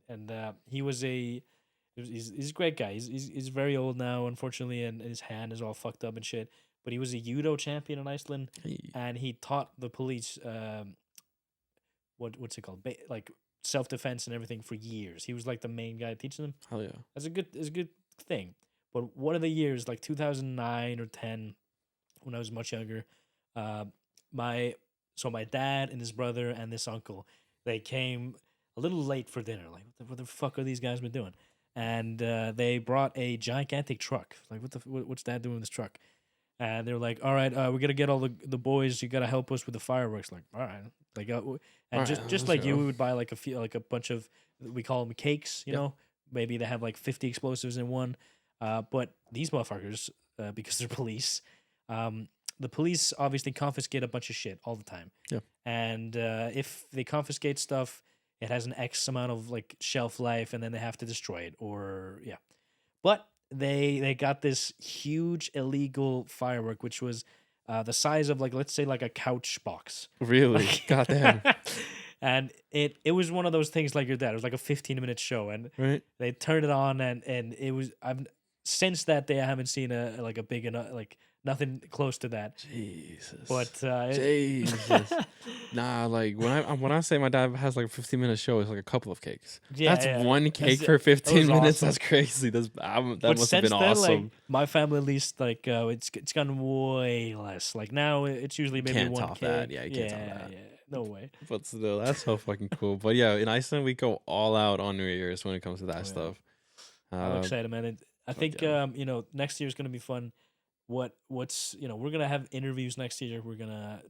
And he was he's a great guy. He's very old now, unfortunately, and his hand is all fucked up and shit. But he was a judo champion in Iceland, and he taught the police what's it called, like self-defense and everything for years. He was like the main guy teaching them. Hell yeah. That's a good thing. But one of the years, like 2009 or 10, when I was much younger, my dad and his brother and this uncle, they came a little late for dinner. Like, what the fuck are these guys been doing? And they brought a gigantic truck. Like, what's Dad doing with this truck? And they were like, all right, we're gonna get all the boys. You gotta help us with the fireworks. Like, all right, like, and just like you, we would buy like a bunch of, we call them cakes. You know, maybe they have like 50 explosives in one. But these motherfuckers, because they're police, the police obviously confiscate a bunch of shit all the time. Yeah. And if they confiscate stuff, it has an X amount of like shelf life, and then they have to destroy it. But they got this huge illegal firework, which was the size of, like, let's say like a couch box. Really? Like, Goddamn. And it was one of those things like your dad. It was like a 15-minute show, and they turned it on, and it was. Since that day, I haven't seen a big enough, like, nothing close to that. Jesus. But Jesus. Nah, like when I say my dad has like a 15-minute show, it's like a couple of cakes. Yeah, that's one cake for 15 minutes. Awesome. That's crazy. That must have been then, awesome. Like, my family, at least, like, it's gotten way less. Like, now it's usually maybe can't one top cake. that. Yeah, you can't top that. Yeah, no way. But still, that's so fucking cool. But yeah, in Iceland we go all out on New Year's when it comes to that stuff. I'm excited, man. I think next year is gonna be fun. What's we're gonna have interviews next year. We're gonna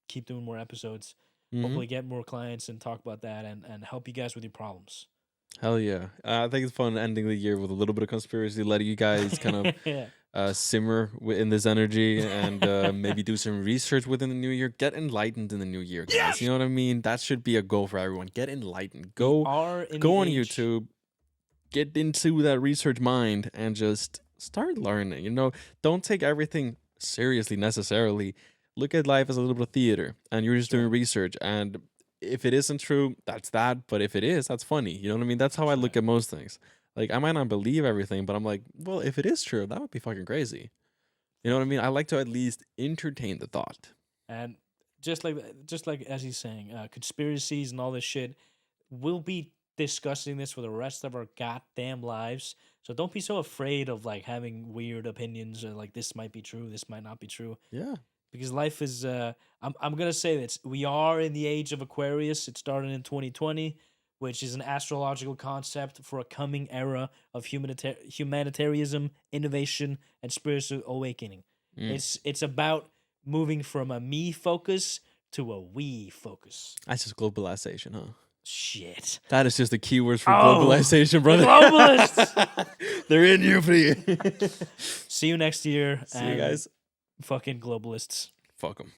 keep doing more episodes. Hopefully get more clients and talk about that and help you guys with your problems. Hell yeah. I think it's fun ending the year with a little bit of conspiracy, letting you guys kind of simmer in this energy and maybe do some research within the new year. Get enlightened in the new year, guys. Yes! You know what I mean? That should be a goal for everyone. Get enlightened. Go on YouTube. Get into that research mind and just start learning. Don't take everything seriously necessarily. Look at life as a little bit of theater, and you're just doing research. And if it isn't true, that's that. But if it is, that's funny. You know what I mean? That's how I look at most things. Like, I might not believe everything, but I'm like, well, if it is true, that would be fucking crazy. You know what I mean? I like to at least entertain the thought. And just like as he's saying, conspiracies and all this shit, we'll be discussing this for the rest of our goddamn lives. So don't be so afraid of, like, having weird opinions, or like, this might be true, this might not be true. Yeah. Because life is I'm gonna say this. We are in the age of Aquarius. It started in 2020, which is an astrological concept for a coming era of humanitarianism, innovation, and spiritual awakening. It's about moving from a me focus to a we focus. That's just globalization, huh? Shit. That is just the keywords for globalization, brother. The globalists! They're in you for you. See you next year. See you guys. Fucking globalists. Fuck them.